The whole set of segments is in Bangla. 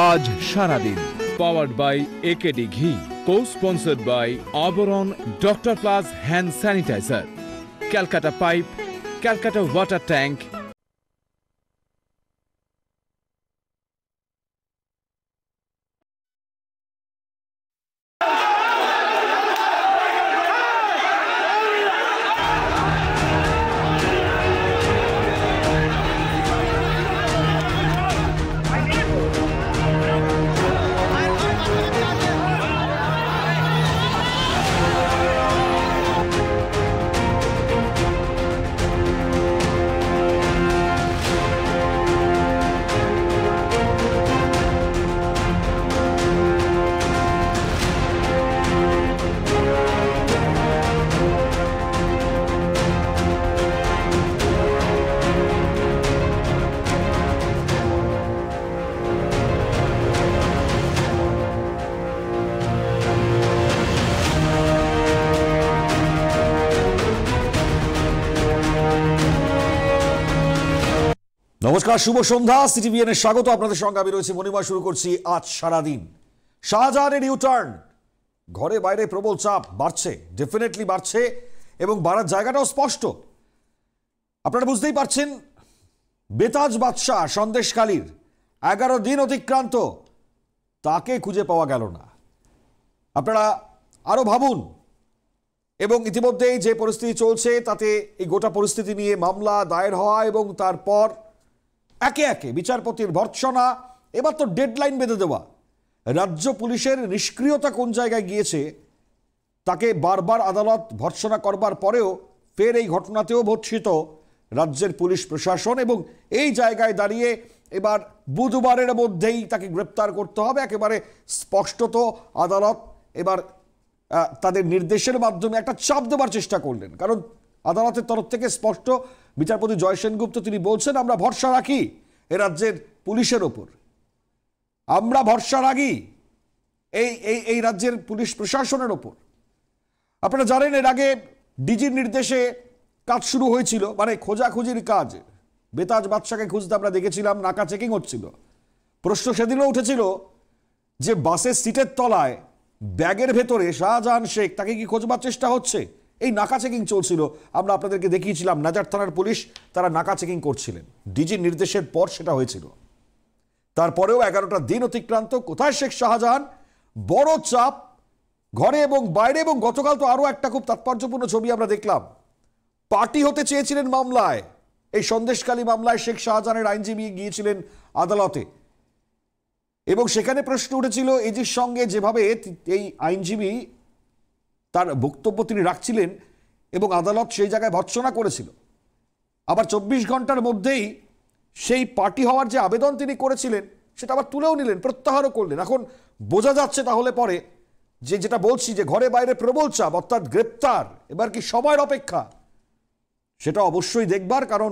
আজ সারাদিন powered by AKD ghee, co sponsored by আবরণ, doctor plus hand sanitiser, Calcutta pipe, Calcutta water tank. নমস্কার, শুভ সন্ধ্যা। সিটিভিএন এর স্বাগত। আপনাদের সঙ্গে আমি রয়েছি মণিমা। শুরু করছি আজ সারাদিন। শাহজাহানের ইউটার্ন, ঘরে বাইরে প্রবল চাপ বাড়ছে, ডেফিনেটলি বাড়ছে এবং বাড়ার জায়গাটাও স্পষ্ট। আপনারা বুঝতেই পারছেন, বেতাজ বাদশাহ সন্দেশখালীর 11 দিন অতিক্রান্ত, তাকে খুঁজে পাওয়া গেল না। আপনারা আরো ভাবুন, এবং ইতিমধ্যেই যে পরিস্থিতি চলছে তাতে এই গোটা পরিস্থিতি নিয়ে মামলা দায়ের হওয়া এবং তারপর একে একে বিচারপতির ভর্ৎসনা, এবার তো ডেডলাইন বেঁধে দেওয়া। রাজ্য পুলিশের নিষ্ক্রিয়তা কোন জায়গায় গিয়েছে, তাকে বারবার আদালত ভর্ৎসনা করবার পরেও ফের এই ঘটনাতেও ভর্ৎসিত রাজ্যের পুলিশ প্রশাসন, এবং এই জায়গায় দাঁড়িয়ে এবার বুধবারের মধ্যেই তাকে গ্রেপ্তার করতে হবে। একেবারে স্পষ্টত আদালত এবার তাদের নির্দেশের মাধ্যমে একটা চাপ দেওয়ার চেষ্টা করলেন, কারণ আদালতের তরফ থেকে স্পষ্ট, বিচারপতি জয় সেনগুপ্ত তিনি বলছেন, আমরা ভরসা রাখি এ রাজ্যের পুলিশের ওপর, আমরা ভরসা রাখি এই রাজ্যের পুলিশ প্রশাসনের ওপর। আপনারা জানেন, এর আগে ডিজির নির্দেশে কাজ শুরু হয়েছিল, মানে খোঁজাখুঁজির কাজ। বেতাজ বাদশাকে খুঁজতে আমরা দেখেছিলাম, নাকা চেকিং হচ্ছিল। প্রশ্ন সেদিনও উঠেছিল যে বাসের সিটের তলায় ব্যাগের ভেতরে শাহজাহান শেখ, তাকে কি খোঁজবার চেষ্টা হচ্ছে? এই নাকা চেকিং চলছিল, আমরা আপনাদেরকে দেখিয়েছিলাম। নাজার থানার পুলিশ তারা নাকা চেকিং করছিলেন, ডিজির নির্দেশের পর সেটা হয়েছিল। তারপরেও 11টা দিন অতিক্রান্ত, কোথায় শেখ শাহজাহান? বড় চাপ ঘরে এবং বাইরে। এবং গতকাল তো আরো একটা খুব তাৎপর্যপূর্ণ ছবি আমরা দেখলাম। পার্টি হতে চেয়েছিলেন মামলায়, এই সন্দেশখালী মামলায় শেখ শাহজাহানের আইনজীবী গিয়েছিলেন আদালতে, এবং সেখানে প্রশ্ন উঠেছিল এজির সঙ্গে যেভাবে এই আইনজীবী তার বক্তব্য তিনি রাখছিলেন, এবং আদালত সেই জায়গায় ভর্ৎসনা করেছিল। আবার 24 ঘন্টার মধ্যেই সেই পার্টি হওয়ার যে আবেদন তিনি করেছিলেন সেটা আবার তুলেও নিলেন, প্রত্যাহারও করলেন। এখন বোঝা যাচ্ছে তাহলে পরে যে, যেটা বলছি, যে ঘরে বাইরে প্রবল চাপ, অর্থাৎ গ্রেপ্তার এবার কি সময়ের অপেক্ষা, সেটা অবশ্যই দেখবার। কারণ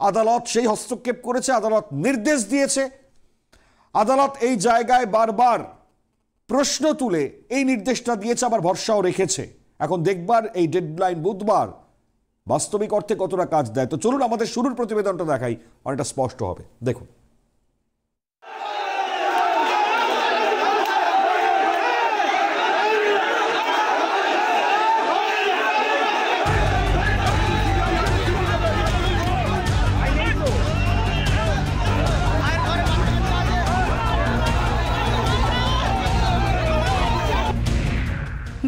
আদালত সেই হস্তক্ষেপ করেছে, আদালত নির্দেশ দিয়েছে, আদালত এই জায়গায় বারবার প্রশ্ন তুলে এই নির্দেশটা দিয়েছে, আবার ভরসাও রেখেছে। এখন দেখবার এই ডেডলাইন বুধবার বাস্তবিক অর্থে কতটা কাজ দেয়। তো চলুন আমাদের শুরুর প্রতিবেদনটা দেখাই, অনেকটা স্পষ্ট হবে। দেখুন,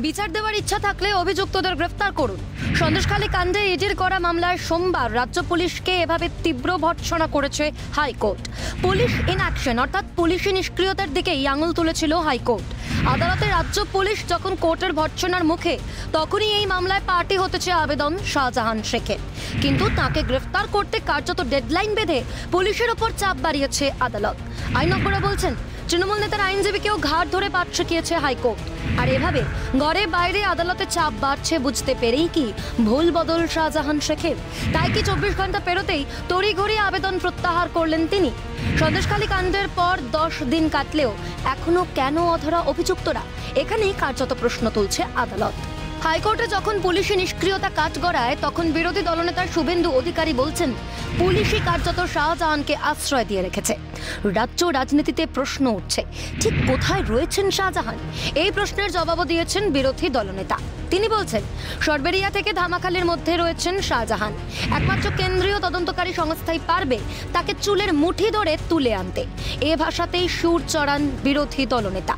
বিচার দেওয়ার ইচ্ছা থাকলে অভিযুক্তদের গ্রেফতার করুন। সন্দেশখালী কাণ্ডে ইডির করা মামলায় সোমবার রাজ্য পুলিশকে এভাবে তীব্র ভর্ৎসনা করেছে হাইকোর্ট। পুলিশ ইনঅ্যাকশন, অর্থাৎ পুলিশি নিষ্ক্রিয়তার দিকেই আঙুল তুলেছিল হাইকোর্ট। আদালতে রাজ্য পুলিশ যখন কোর্টের ভর্ৎসনার মুখে, তখনই এই মামলায় পার্টি হতেছে আবেদন শাহজাহান শেখের। কিন্তু তাকে গ্রেফতার করতে কার্যত ডেডলাইন বেঁধে পুলিশের ওপর চাপ বাড়িয়েছে আদালত। আইনজ্ঞরা বলছেন, তৃণমূল নেতার আইনজীবীকেও ঘাট ধরে পাঠ শিখিয়েছে হাইকোর্ট। আর এভাবে ঘরে বাইরে আদালতে চাপ বাড়ছে বুঝতে পেরেই কি ভুল বদল শাহজাহান শেখের? তাই কি 24 ঘন্টা পেরোতেই তড়িঘড়ি আবেদন প্রত্যাহার করলেন তিনি? সন্দেশখালী কাণ্ডের পর 10 দিন কাটলেও এখনো কেন অধরা অভিযুক্তরা? এখানেই কার্যত প্রশ্ন তুলছে আদালত। হাইকোর্টে যখন পুলিশি নিষ্ক্রিয়তা কাঠগড়ায় তখন বিরোধী দলনেতা শুভেন্দু অধিকারী বলছেন পুলিশই কার্যত শাহজাহানকে আশ্রয় দিয়ে রেখেছে। রাজ্য রাজনীতিতে প্রশ্ন উঠছে, ঠিক কোথায় রয়েছেন শাহজাহান? এই প্রশ্নের জবাবও দিয়েছেন বিরোধী দলনেতা। তিনি বলছেন সরবেরিয়া থেকে ধামাখালির মধ্যে রয়েছেন শাহজাহান। একমাত্র কেন্দ্রীয় তদন্তকারী সংস্থাই পারবে তাকে চুলের মুঠি ধরে তুলে আনতে। এ ভাষাতেই সুর চড়ান বিরোধী দলনেতা।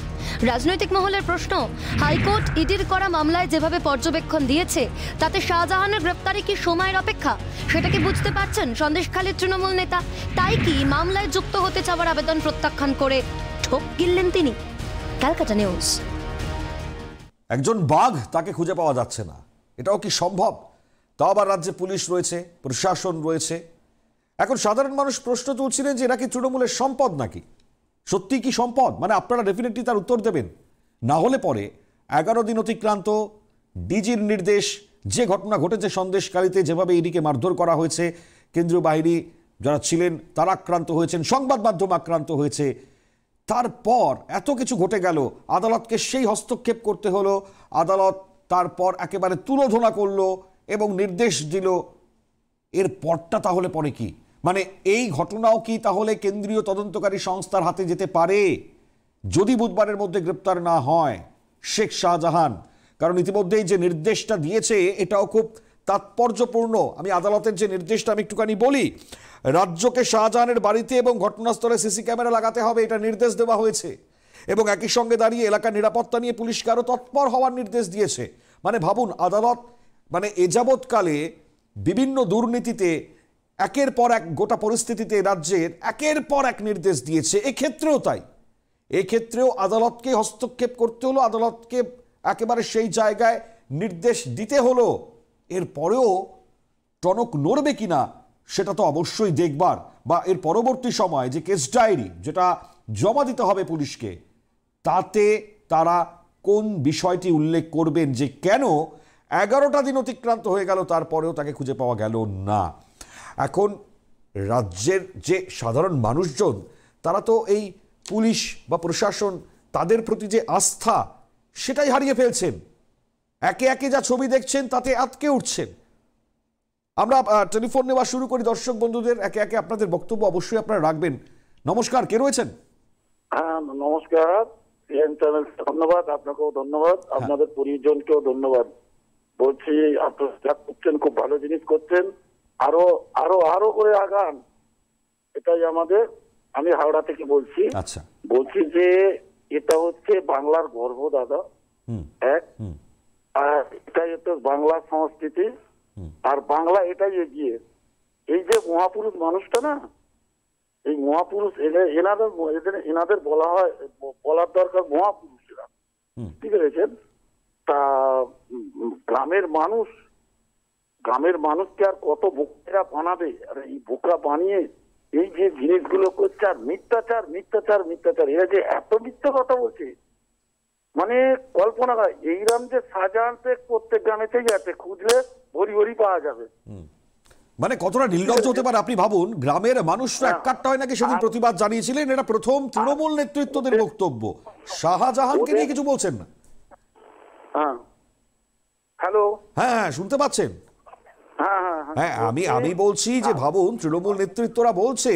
রাজনৈতিক মহলের প্রশ্ন, হাইকোর্ট ইডির করা মামলায় যেভাবে পর্যবেক্ষণ দিয়েছে তাতে শাহজাহানের গ্রেপ্তারি কি সময়ের অপেক্ষা? সেটা কি বুঝতে পারছেন সন্দেশখালীর তৃণমূল নেতা? তাই কি মামলায় যুক্ত হতে চাওয়ার আবেদন প্রত্যাখ্যান করে ঠোক গিললেন তিনি? ক্যালকাটা নিউজ। একজন বাঘ, তাকে খুঁজে পাওয়া যাচ্ছে না, এটাও কি সম্ভব? তাও আবার রাজ্যে পুলিশ রয়েছে, প্রশাসন রয়েছে। এখন সাধারণ মানুষ প্রশ্ন তুলছিলেন যে এরা কি তৃণমূলের সম্পদ নাকি? সত্যি কি সম্পদ? মানে আপনারা ডেফিনেটলি তার উত্তর দেবেন। না হলে পরে 11 দিন অতিক্রান্ত, ডিজির নির্দেশ, যে ঘটনা ঘটেছে সন্দেশখালীতে, যেভাবে ইডিকে মারধর করা হয়েছে, কেন্দ্রীয় বাহিনী যারা ছিলেন তারা আক্রান্ত হয়েছেন, সংবাদ মাধ্যম আক্রান্ত হয়েছে, তারপর এত কিছু ঘটে গেল, আদালতকে সেই হস্তক্ষেপ করতে হলো। আদালত তারপর একেবারে তুলোধনা করলো এবং নির্দেশ দিল। এর পরটা তাহলে পরে কি? মানে এই ঘটনাও কি তাহলে কেন্দ্রীয় তদন্তকারী সংস্থার হাতে যেতে পারে যদি বুধবারের মধ্যে গ্রেপ্তার না হয় শেখ শাহজাহান? কারণ ইতিমধ্যেই যে নির্দেশটা দিয়েছে এটাও খুব তাৎপর্যপূর্ণ। আমি আদালতের যে নির্দেশটা আমি একটুখানি বলি। রাজ্যকে শাহজাহানের বাড়িতে এবং ঘটনাস্থলে সিসি ক্যামেরা লাগাতে হবে, এটা নির্দেশ দেওয়া হয়েছে। এবং একই সঙ্গে দাঁড়িয়ে এলাকার নিরাপত্তা নিয়ে পুলিশকে আরও তৎপর হওয়ার নির্দেশ দিয়েছে। মানে ভাবুন, আদালত মানে এ যাবৎকালে বিভিন্ন দুর্নীতিতে একের পর এক গোটা পরিস্থিতিতে রাজ্যের একের পর এক নির্দেশ দিয়েছে। এক্ষেত্রেও তাই, এক্ষেত্রেও আদালতকে হস্তক্ষেপ করতে হলো, আদালতকে একেবারে সেই জায়গায় নির্দেশ দিতে হলো। এরপরেও টনক নড়বে কিনা সেটা তো অবশ্যই দেখবার, বা এর পরবর্তী সময় যে কেস ডায়েরি যেটা জমা দিতে হবে পুলিশকে, তাতে তারা কোন বিষয়টি উল্লেখ করবেন যে কেন 11টা দিন অতিক্রান্ত হয়ে গেল তারপরেও তাকে খুঁজে পাওয়া গেল না। এখন রাজ্যের যে সাধারণ মানুষজন, তারা তো এই পুলিশ বা প্রশাসন, তাদের প্রতি যে আস্থা সেটাই হারিয়ে ফেলছেন। একে একে যা ছবি দেখছেন তাতে আটকে উঠছেন। আমরা টেলিফোন নেওয়া শুরু করি দর্শক বন্ধুদের, একে একে আপনাদের বক্তব্য অবশ্যই আপনারা রাখবেন। নমস্কার, কে রয়েছেন? হ্যাঁ নমস্কার, ধন্যবাদ, আপনাকেও ধন্যবাদ, আপনাদের পরিজনকেও ধন্যবাদ। বলছি আপনারা যা করছেন খুব ভালো জিনিস করছেন, আরো আরো আরো করে আগান, এটাই আমাদের। আমি হাওড়া থেকে বলছি। আচ্ছা, বলছি যে এটা হচ্ছে বাংলার গর্ব দাদা, এক, আর এটাই হচ্ছে বাংলার সংস্কৃতি, আর বাংলা এটাই এগিয়ে। এই যে মহাপুরুষ মানুষটা না, এই মহাপুরুষ এনাদের বলা হয়, বলার দরকার মহাপুরুষরা, ঠিক আছে? তা গ্রামের মানুষকে আর কত বোকা বানাবে? আর এই বোকা বানিয়ে এই যে জিনিসগুলো করছে, আর মিথ্যাচার মিথ্যাচার মিথ্যাচার, এরা যে এত মিথ্যা কথা বলছে, মানে কল্পনা হয়। এইরাম যে শাহজাহান শেখ প্রত্যেক গ্রামেতেই আছে, খুঁজলে ভরি ভরি পাওয়া যাবে। মানে কতটা নির্লজ্জ হতে পারে আপনি ভাবুন। গ্রামের মানুষরা এক কাট্টা হয় নাকি সেদিন প্রতিবাদ জানিয়েছিলেন। এটা প্রথম তৃণমূল নেতৃত্বদের বক্তব্য, শাহজাহানকে নিয়ে কিছু বলছেন না। হ্যাঁ, হ্যালো, হ্যাঁ শুনতে পাচ্ছেন? হ্যাঁ হ্যাঁ হ্যাঁ, আমি বলছি যে ভাবুন, তৃণমূল নেতৃত্বরা বলছে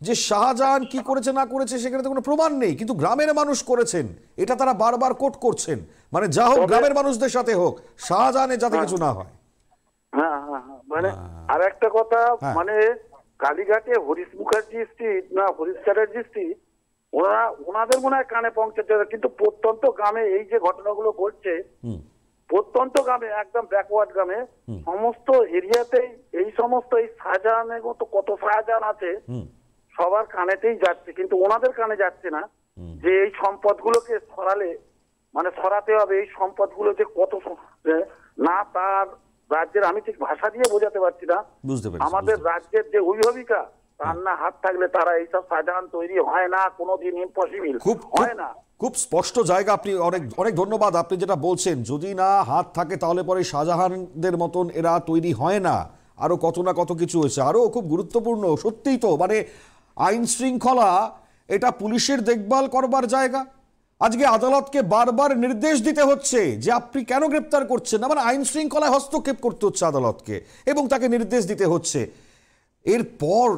যে শাহজাহান কি করেছে না করেছে সেখানে তো কোনো প্রমাণ নেই, কিন্তু গ্রামের মানুষ করেছেন, এটা তারা বারবার কোট করছেন। মানে যা হোক, গ্রামের মানুষদের সাথে হোক, শাহজাহানের যাতে কিছু না হয়। হ্যাঁ হ্যাঁ হ্যাঁ, মানে আর একটা কথা, মানে কালীঘাটে হরিশ মুখার্জি স্ট্রিট না হরিশ চ্যাটার্জি স্ট্রিট, ওনাদের মনে হয় কানে পৌঁছাচ্ছে, কিন্তু প্রত্যন্ত গ্রামে এই যে ঘটনাগুলো ঘটছে, প্রত্যন্ত গ্রামে, একদম ব্যাকওয়ার্ড গ্রামে, সমস্ত এরিয়াতেই এই সমস্ত এই শাহজাহানের মতো কত শাহজাহান আছে, সবার কানেতেই যাচ্ছে, কিন্তু ওনাদের কানে যাচ্ছে না। যে এই সম্পদগুলোকে সরাতে হবে, এই সম্পদগুলো যে কত না, তার রাজ্যের, আমি ঠিক ভাষা দিয়ে বোঝাতে পারছি না, আমাদের রাজ্যের যে অভিভাবিকা, তার না হাত থাকলে তারা এইসব শাহজাহান তৈরি হয় না, কোনোদিন ইম্পসিবল হয় না। খুব স্পষ্ট জায়গা, আপনি অনেক অনেক ধন্যবাদ। আপনি যেটা বলছেন, যদি না হাত থাকে তাহলে পরে শাহজাহানদের মতন এরা তৈরি হয় না। আরো কত না কত কিছু হয়েছে, আরো খুব গুরুত্বপূর্ণ। সত্যিই তো, মানে আইন শৃঙ্খলা এটা পুলিশের দেখভাল করবার জায়গা, আজকে আদালতকে বারবার নির্দেশ দিতে হচ্ছে যে আপনি কেন গ্রেপ্তার করছেন না, মানে আইন শৃঙ্খলায় হস্তক্ষেপ করতে হচ্ছে আদালতকে এবং তাকে নির্দেশ দিতে হচ্ছে। এরপর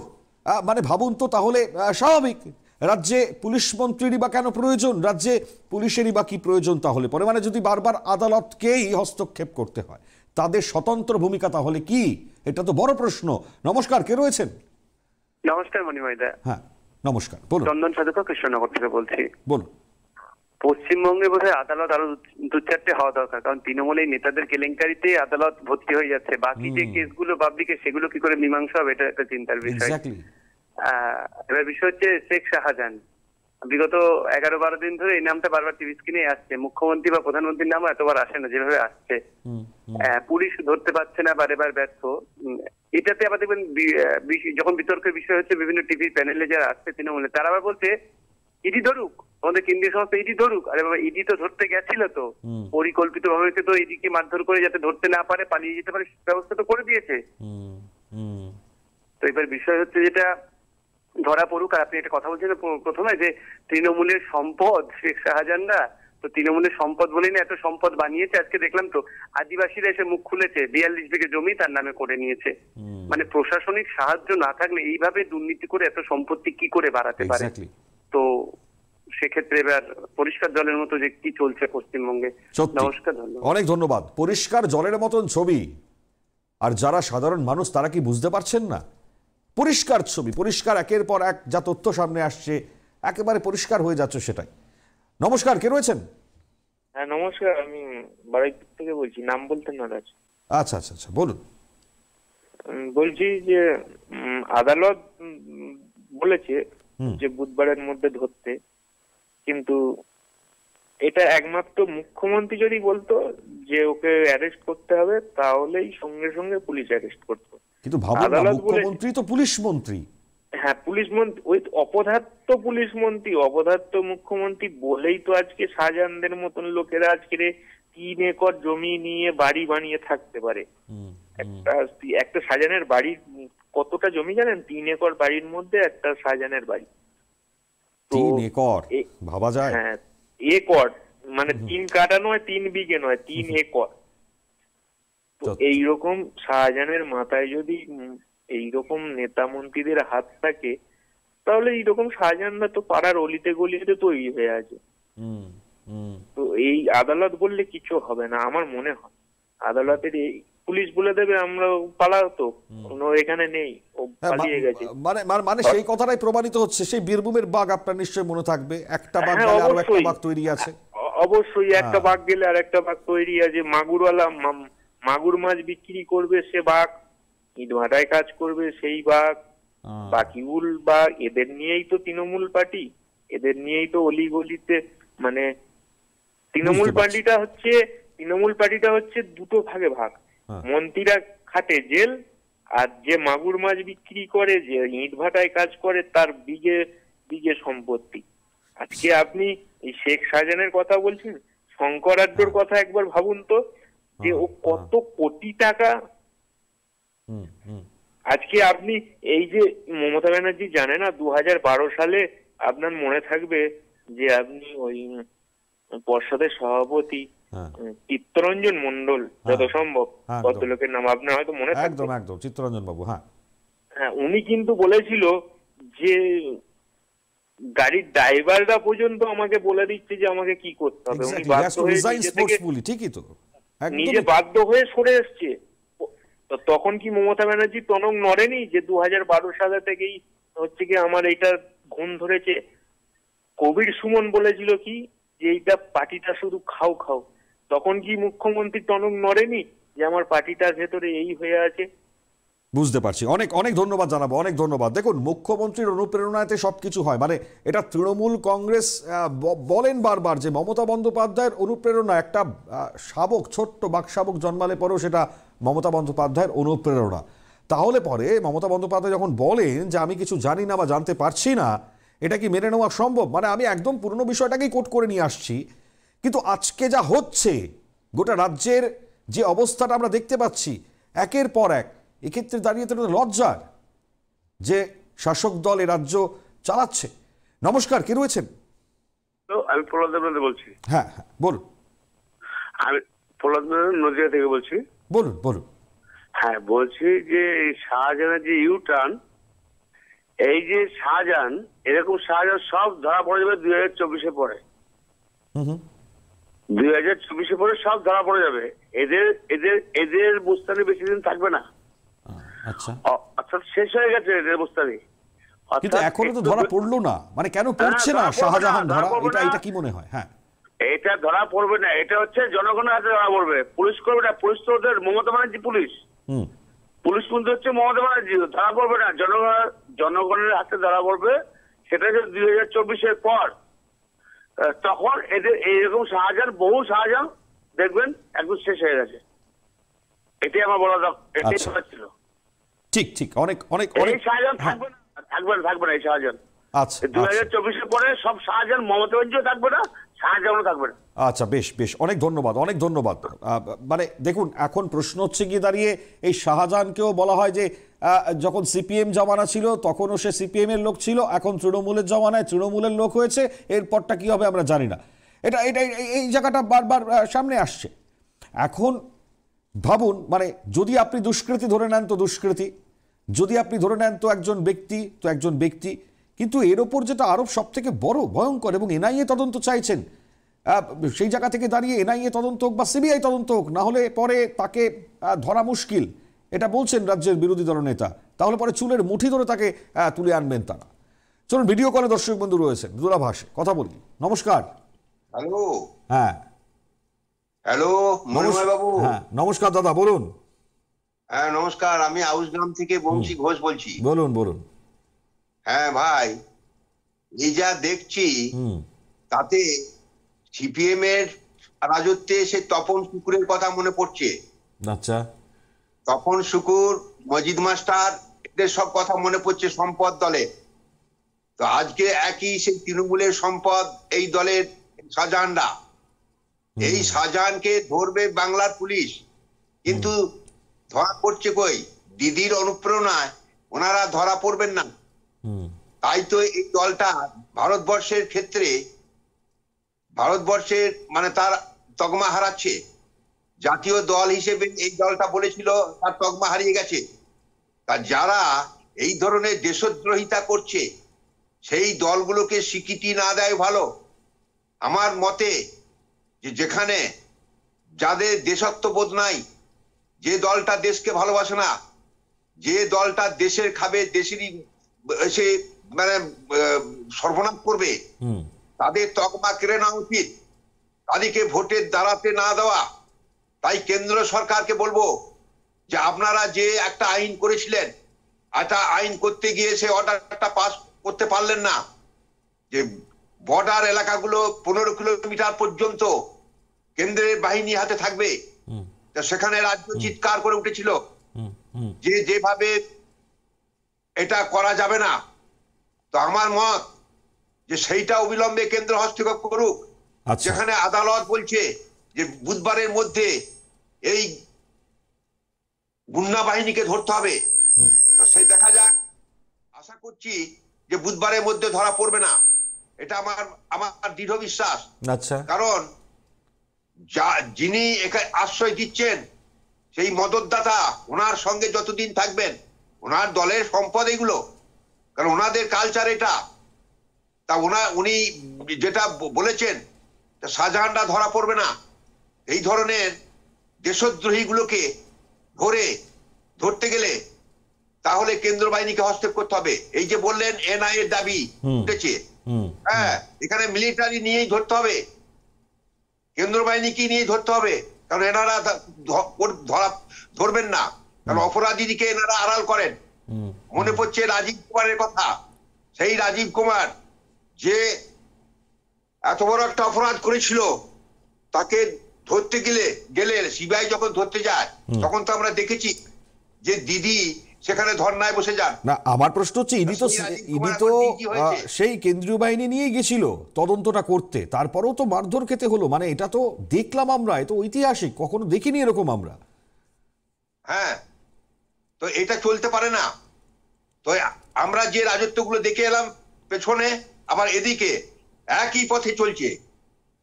মানে ভাবুন তো, তাহলে স্বাভাবিক রাজ্যে পুলিশ মন্ত্রীরই বা কেন প্রয়োজন, রাজ্যে পুলিশেরই বা কি প্রয়োজন তাহলে পরে, মানে যদি বারবার আদালতকেই হস্তক্ষেপ করতে হয়, তাদের স্বতন্ত্র ভূমিকা তাহলে কি? এটা তো বড় প্রশ্ন। নমস্কার, কে রয়েছেন? নমস্কার মণিময়দা। হ্যাঁ নমস্কার, বলুন। চন্দন সাধুকা কৃষ্ণনগর থেকে বলছি। বলুন। পশ্চিমবঙ্গে বোধহয় আদালত আরো 2-4টে হওয়া দরকার, কারণ তৃণমূলের নেতাদের কেলেঙ্কারিতে আদালত ভর্তি হয়ে যাচ্ছে। বাকি যে কেসগুলো পাবলিকে, সেগুলো কি করে মীমাংসা হবে, এটা একটা চিন্তার বিষয়। এবার বিষয় হচ্ছে শেখ শাহজাহান। বিগত 11-12 দিন ধরে এই নামটা বারবার টিভি স্ক্রিনে আসছে। মুখ্যমন্ত্রী বা প্রধানমন্ত্রীর নাম এতবার আসে না যেভাবে আসছে। পুলিশ ধরতে পারছে না, বারেবার ব্যর্থ। এটাতে আবার দেখবেন যখন বিতর্কের বিষয় হচ্ছে, বিভিন্ন টিভি প্যানেলে যারা আসছে তৃণমূলে, তারা আবার বলছে ইডি ধরুক, আমাদের কেন্দ্রীয় সংস্থা ইডি ধরুক। আরে বাবা, ইডি তো ধরতে গেছিল, তো পরিকল্পিত ভাবে তো ইডিকে মারধর করে যাতে ধরতে না পারে, পালিয়ে যেতে পারে, ব্যবস্থা তো করে দিয়েছে। তো এবার বিষয় হচ্ছে যেটা ধরা পড়ুক। আর আপনি একটা কথা বলছেন প্রথমে যে তৃণমূলের সম্পদ শেখ শাহজাহানরা, তো তৃণমূলের সম্পদ বলেই না এত সম্পদ বানিয়েছে। আজকে দেখলাম তো আদিবাসীরা এসে মুখ খুলেছে, 42 বিঘে জমি তার নামে করে নিয়েছে। মানে প্রশাসনিক সাহায্য না থাকলে এইভাবে দুর্নীতি করে এত সম্পত্তি কি করে বাড়াতে পারে? তো সেক্ষেত্রে এবার পরিষ্কার জলের মতো যে কি চলছে পশ্চিমবঙ্গে। নমস্কার, ধন্যবাদ। অনেক ধন্যবাদ। পরিষ্কার জলের মতন ছবি, আর যারা সাধারণ মানুষ তারা কি বুঝতে পারছেন না? পরিষ্কার ছবি, পরিষ্কার একের পর এক যা তথ্য সামনে আসছে, একেবারে পরিষ্কার হয়ে যাচ্ছে সেটাই। নমস্কার, কে রয়েছেন? হ্যাঁ নমস্কার, আমি বারুইপুর থেকে বলছি। নাম বলতেন না? আচ্ছা আচ্ছা আচ্ছা, বলুন। বলছি যে আদালত বলেছে যে বুধবারের মধ্যে ধরতে, কিন্তু এটা একমাত্র মুখ্যমন্ত্রী যদি বলতো যে ওকে অ্যারেস্ট করতে হবে, তাহলেই সঙ্গে সঙ্গে পুলিশ অ্যারেস্ট করতো। কিন্তু ভাবুন না, মুখ্যমন্ত্রী তো পুলিশ মন্ত্রী। হ্যাঁ, পুলিশ মন্ত্রী, ওই অপদার্থ পুলিশ মন্ত্রী, অপদার্থ মুখ্যমন্ত্রী বলেই তো আজকে শাহজাহানদের মতন লোকেরা আজকে 3 একর জমি নিয়ে বাড়ি বানিয়ে থাকতে পারে। একটা শাহজাহানের বাড়ি কতটা জমি জানেন? 3 একর বাড়ির মধ্যে একটা শাহজাহানের বাড়ি। 3 একর ভাবা যায়? হ্যাঁ, একর মানে 3 কাঠা নয়, 3 বিঘে নয়, 3 একর। তো এইরকম শাহজাহানের মাথায় যদি এইরকম নেতা মন্ত্রীদের হাত থাকে, তাহলে এইরকম শাহজাহানরা তো পাড়ার অলিতে গলিতে তৈরি হয়ে আছে। তো এই আদালত বললে কিছু হবে না আমার মনে হয়। আদালতের এই পুলিশ বলে দেবে আমরা পালাতো, এখানে নেই, ও পালিয়ে গেছে। মানে সেই কথাটাই প্রমাণিত হচ্ছে। সেই বীরভূমের বাঘ আপনার নিশ্চয় মনে থাকবে, একটা বাঘ গেলে আরো একটা বাঘ তৈরি আছে। অবশ্যই একটা বাঘ গেলে আর একটা বাঘ তৈরি আছে। মাগুরওয়ালা মাগুর মাছ বিক্রি করবে সে বাঘ, ইটভাটায় কাজ করবে সেই বাঘ, বাকিউল বা এদের নিয়েই তো তৃণমূল পার্টি, এদের নিয়েই তো অলি গলিতে, মানে তৃণমূল পার্টিটা হচ্ছে দুটো ভাগে ভাগ। মন্ত্রীরা খাটে জেল, আর যে মাগুর মাছ বিক্রি করে, যে ইটভাটায় কাজ করে, তার বিঘে বিঘে সম্পত্তি। আজকে আপনি এই শেখ শাহজাহানের কথা বলছেন, শঙ্করাড্ডর কথা একবার ভাবুন তো, যে ও কত কোটি টাকা। আজকে আপনি এই যে মমতা ব্যানার্জি জানে না 2012 সালে, আপনার মনে থাকবে যে আপনি ওই পর্ষদের সভাপতি চিত্তরঞ্জন মন্ডল, যত সম্ভব ভদ্রলোকের নাম আপনার হয়তো মনে থাকবে। একদম একদম, চিত্তরঞ্জন বাবু। হ্যাঁ হ্যাঁ, উনি কিন্তু বলেছিল যে গাড়ির ড্রাইভাররা পর্যন্ত আমাকে বলে দিচ্ছে যে আমাকে কি করতে হবে। উনি বাধ্য হয়ে ঠিকই তো নিজে বাধ্য হয়ে সরে এসছে। তখন কি মমতা ব্যানার্জি টনক নড়েনি যে 2012 সালে থেকেই হচ্ছে কি আমার এইটা ঘুম ধরেছে? কবির সুমন বলেছিল কি যে এইটা পার্টিটা শুধু খাও খাও, তখন কি মুখ্যমন্ত্রী টনক নড়েনি যে আমার পার্টিটার ভেতরে এই হয়ে আছে? বুঝতে পারছি। অনেক অনেক ধন্যবাদ জানাবো, অনেক ধন্যবাদ। দেখুন, মুখ্যমন্ত্রীর অনুপ্রেরণাতে সবকিছু হয়, মানে এটা তৃণমূল কংগ্রেস বলেন বারবার যে মমতা বন্দ্যোপাধ্যায়ের অনুপ্রেরণা। একটা শাবক, ছোট্ট বাক শাবক জন্মালে পরেও সেটা মমতা বন্দ্যোপাধ্যায়ের অনুপ্রেরণা। তাহলে পরে মমতা বন্দ্যোপাধ্যায় যখন বলেন যে আমি কিছু জানি না বা জানতে পারছি না, এটা কি মেনে নেওয়া সম্ভব? মানে আমি একদম পুরনো বিষয়টাকেই কোট করে নিয়ে আসছি, কিন্তু আজকে যা হচ্ছে গোটা রাজ্যের যে অবস্থাটা আমরা দেখতে পাচ্ছি একের পর এক, এক্ষেত্রে দাঁড়িয়ে তো লজ্জার যে শাসক দল এ রাজ্য চালাচ্ছে। নমস্কার, কে রয়েছেন? তো আমি প্রহ্লাদ দেবনাথ বলছি। হ্যাঁ হ্যাঁ বলুন। আমি প্রহ্লাদ দেবনাথ নদিয়া থেকে বলছি। বলুন বলুন। হ্যাঁ, বলছি যে শাহজাহানের যে ইউটার্ন, এই যে শাহজাহান, এরকম শাহজাহান সব ধরা পড়ে যাবে 2024-এ পরে। 2024-এ পরে সব ধরা পড়ে যাবে। এদের এদের এদের মুস্তানি বেশি দিন থাকবে না। আচ্ছা, অর্থাৎ শেষ হয়ে গেছে এদের মুস্তানি। কিন্তু এখনো তো ধরা পড়লো না, মানে কেন পড়ছে না শাহজাহান ধরা, এটা কি মনে হয়? হ্যাঁ, এটা ধরা পড়বে না, এটা হচ্ছে জনগণের হাতে ধরা পড়বে। পুলিশ করবে না, পুলিশ তো ওদের মমতা ব্যানার্জি পুলিশ। পুলিশ কিন্তু হচ্ছে মমতা ব্যানার্জি, ধরা পড়বে না, জনগণের হাতে ধরা পড়বে। সেটা হচ্ছে 2024-এর পর। তখন এদের এইরকম শাহজাহান, বহু শাহজাহান দেখবেন একদম শেষ হয়ে গেছে। এটাই আমার বলা এটাই ছিল। ঠিক ঠিক, অনেক অনেক এই শাহজাহান থাকবে না, থাকবে না এই শাহজাহান। আচ্ছা, 2024-এর পরে সব শাহজাহান, মমতা ব্যানার্জিও থাকবে না, শাহজাহানও থাকবে না। আচ্ছা, বেশ বেশ, অনেক ধন্যবাদ, অনেক ধন্যবাদ। মানে দেখুন, এখন প্রশ্ন হচ্ছে গিয়ে দাঁড়িয়ে, এই শাহজাহানকেও বলা হয় যে যখন সিপিএম জমানা ছিল তখনও সে সিপিএম এর লোক ছিল, এখন তৃণমূলের জমানায় তৃণমূলের লোক হয়েছে, এরপরটা কি হবে আমরা জানি না। এটা এটা এই জায়গাটা বারবার সামনে আসছে। এখন ভাবুন, মানে যদি আপনি দুষ্কৃতী ধরে নেন তো দুষ্কৃতী, যদি আপনি ধরে নেন তো একজন ব্যক্তি, তো একজন ব্যক্তি। কিন্তু এর ওপর যেটা আরোপ সব থেকে বড় ভয়ঙ্কর, এবং এনআইএ তদন্ত চাইছেন, সেই জায়গা থেকে দাঁড়িয়ে এনআইএ তদন্ত হোক বা সিবিআই তদন্ত হোক, না হলে পরে তাকে ধরা মুশকিল, এটা বলছেন রাজ্যের বিরোধী দলনেতা। তাহলে পরে চুলের মুঠি ধরে তাকে তুলে আনবেন তারা। চলুন, ভিডিও কলে দর্শক বন্ধু রয়েছেন, দূরাভাষে কথা বলি। নমস্কার। হ্যালো। হ্যাঁ হ্যালো, মনোময় বাবু। হ্যাঁ নমস্কার দাদা, বলুন। হ্যাঁ নমস্কার, আমি আউসগ্রাম থেকে বংশী ঘোষ বলছি। বলুন বলুন। হ্যাঁ ভাই, এই যা দেখছি তাতে সিপিএম এর রাজত্বে সে তপন শুকুরের কথা মনে পড়ছে। আচ্ছা, তপন শুকুর, মজিদ মাস্টার, এদের সব কথা মনে পড়ছে সম্পদ দলে। তো আজকে একই সেই তৃণমূলের সম্পদ এই দলের শাহজাহানরা। এই শাহজাহানকে ধরবে বাংলার পুলিশ, কিন্তু ধরা পড়ছে কই? দিদির অনুপ্রেরণায় ওনারা ধরা পড়বেন না। তাই তো এই দলটা ভারতবর্ষের ক্ষেত্রে, ভারতবর্ষের মানে তার তকমা হারাচ্ছে। জাতীয় দল হিসেবে এই দলটা বলেছিল, তার তকমা হারিয়ে গেছে। তা যারা এই ধরনের দেশদ্রোহিতা করছে সেই দলগুলোকে স্বীকৃতি না দেয় ভালো। আমার মতে যে যেখানে যাদের দেশত্ববোধ নাই, যে দলটা দেশকে ভালোবাসে না, যে দলটা দেশের খাবে, দেশেরই এসে মানে সর্বনাশ করবে, তাদের তকমা কেড়ে নেওয়া উচিত, তাদেরকে ভোটের দাঁড়াতে না দেওয়া। তাই কেন্দ্র সরকারকে বলবো যে আপনারা যে একটা আইন করেছিলেন, একটা আইন করতে গিয়ে সে অর্ডারটা পাস করতে পারলেন না, যে বর্ডার এলাকাগুলো 15 কিলোমিটার পর্যন্ত কেন্দ্রের বাহিনী হাতে থাকবে। সেখানে রাজ্য চিৎকার করে উঠেছিল যে যেভাবে এটা করা যাবে না। তো আমার মত যে সেইটা অবিলম্বে কেন্দ্র হস্তক্ষেপ করুক। যেখানে আদালত বলছে যে বুধবারের মধ্যে এই গুন্ডা বাহিনীকে ধরতে হবে, তো সেই দেখা যাক। আশা করছি যে বুধবারের মধ্যে ধরা পড়বে না, এটা আমার দৃঢ় বিশ্বাস। আচ্ছা, কারণ যিনি আশ্রয় দিচ্ছেন সেই মদতদাতা, ওনার সঙ্গে যতদিন থাকবেন, ওনার দলের সম্পদ এগুলো, কারণ ওনাদের কালচার এটা। তা উনি যেটা বলেছেন, শাহজাহানরা ধরা পড়বে না। এই ধরনের দেশদ্রোহীগুলোকে ধরতে গেলে তাহলে কেন্দ্র বাহিনীকে হস্তক্ষেপ করতে হবে। এই যে বললেন এনআইএ এর দাবি উঠেছে, হ্যাঁ, এখানে মিলিটারি নিয়েই ধরতে হবে, কেন্দ্র বাহিনীকে নিয়েই ধরতে হবে। কারণ এনারা ধরবেন না, কারণ অপরাধীকে এনারা আড়াল করেন। মনে পড়ছে রাজীব কুমারের কথা। সেই রাজীব কুমার যে এত বড় একটা অপরাধ করেছিল, তাকে ধরতে গেলে সিবিআই যখন ধরতে যায়, তখন তো আমরা দেখেছি যে দিদি সেখানে ধর্নায় বসে যান। না, আমার প্রশ্ন হচ্ছে, ইডি তো সেই কেন্দ্রীয় বাহিনী নিয়ে গেছিল তদন্তটা করতে, তারপরেও তো মারধর খেতে হলো। মানে এটা তো দেখলাম আমরা, এটা ঐতিহাসিক, কখনো দেখিনি এরকম আমরা। হ্যাঁ, তো এটা চলতে পারে না। তো আমরা যে রাজত্বগুলো দেখে এলাম পেছনে, আবার এদিকে একই পথে চলছে।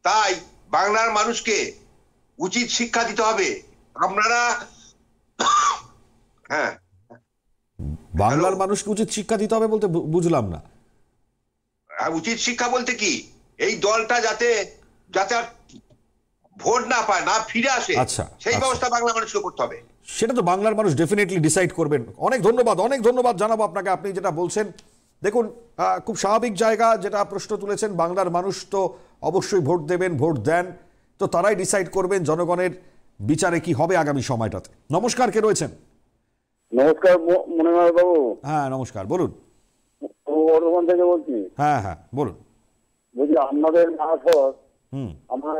তাই বাংলার মানুষকে উচিত শিক্ষা দিতে হবে। আপনারা হ্যাঁ, বাংলার মানুষকে উচিত শিক্ষা দিতে হবে বলতে বুঝলাম না। উচিত শিক্ষা বলতে কি, এই দলটা যাতে আর ভোট না পায়, না ফিরে আসে, সেই ব্যবস্থা বাংলা মানুষকে করতে হবে। সেটা তো বাংলার মানুষ ডেফিনেটলি ডিসাইড করবেন। অনেক ধন্যবাদ জানাবো আপনাকে। আপনি যেটা বলছেন, দেখুন খুব স্বাভাবিক জায়গা যেটা প্রশ্ন তুলেছেন। বাংলার মানুষ তো অবশ্যই ভোট দেবেন, ভোট দেন, তো তারাই ডিসাইড করবেন জনগণের বিচারে কি হবে আগামী সময়টাতে। নমস্কার, কে রয়েছেন? নমস্কার মনিমাল বাবু। হ্যাঁ নমস্কার, বলুন। বর্ধমান থেকে বলছি। হ্যাঁ হ্যাঁ বলুন। বলছি আপনাদের মারফত আমার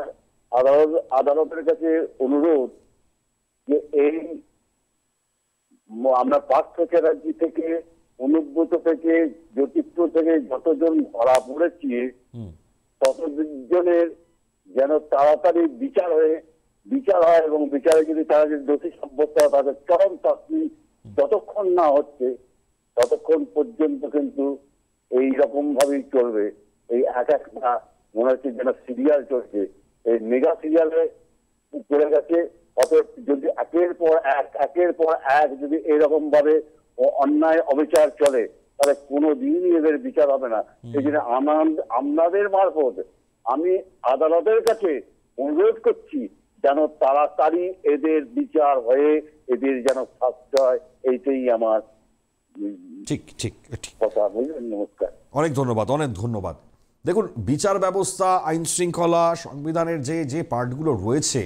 আদালতের কাছে অনুরোধ যে এই আমরা পার্থ চ্যাটার্জি থেকে, অনুব্রত থেকে, জ্যোতিপ্র থেকে যতজন ধরা পড়েছি ততজনের যেন তাড়াতাড়ি বিচার হয় এবং বিচারে যদি তারা যদি দোষী সাব্যস্ত হয় তাদের চরম শাস্তি যতক্ষণ না হচ্ছে ততক্ষণ পর্যন্ত কিন্তু এইরকম ভাবেই চলবে। এই একটা মনে হচ্ছে যেন সিরিয়াল চলছে, এই মেগা সিরিয়ালে চলে গেছে। অতএব যদি একের পর এক যদি এরকম ভাবে অন্যায় অবিচার চলে তাহলে কোনোদিনই এদের বিচার হবে না। সেই জন্য আপনাদের মারফত আমি আদালতের কাছে অনুরোধ করছি যেন তাড়াতাড়ি এদের বিচার হয়ে এদের যেন শাস্তি হয়, এইটাই আমার কথা। বুঝলেন? নমস্কার, অনেক ধন্যবাদ। দেখুন, বিচার ব্যবস্থা, আইন শৃঙ্খলা, সংবিধানের যে পার্টগুলো রয়েছে,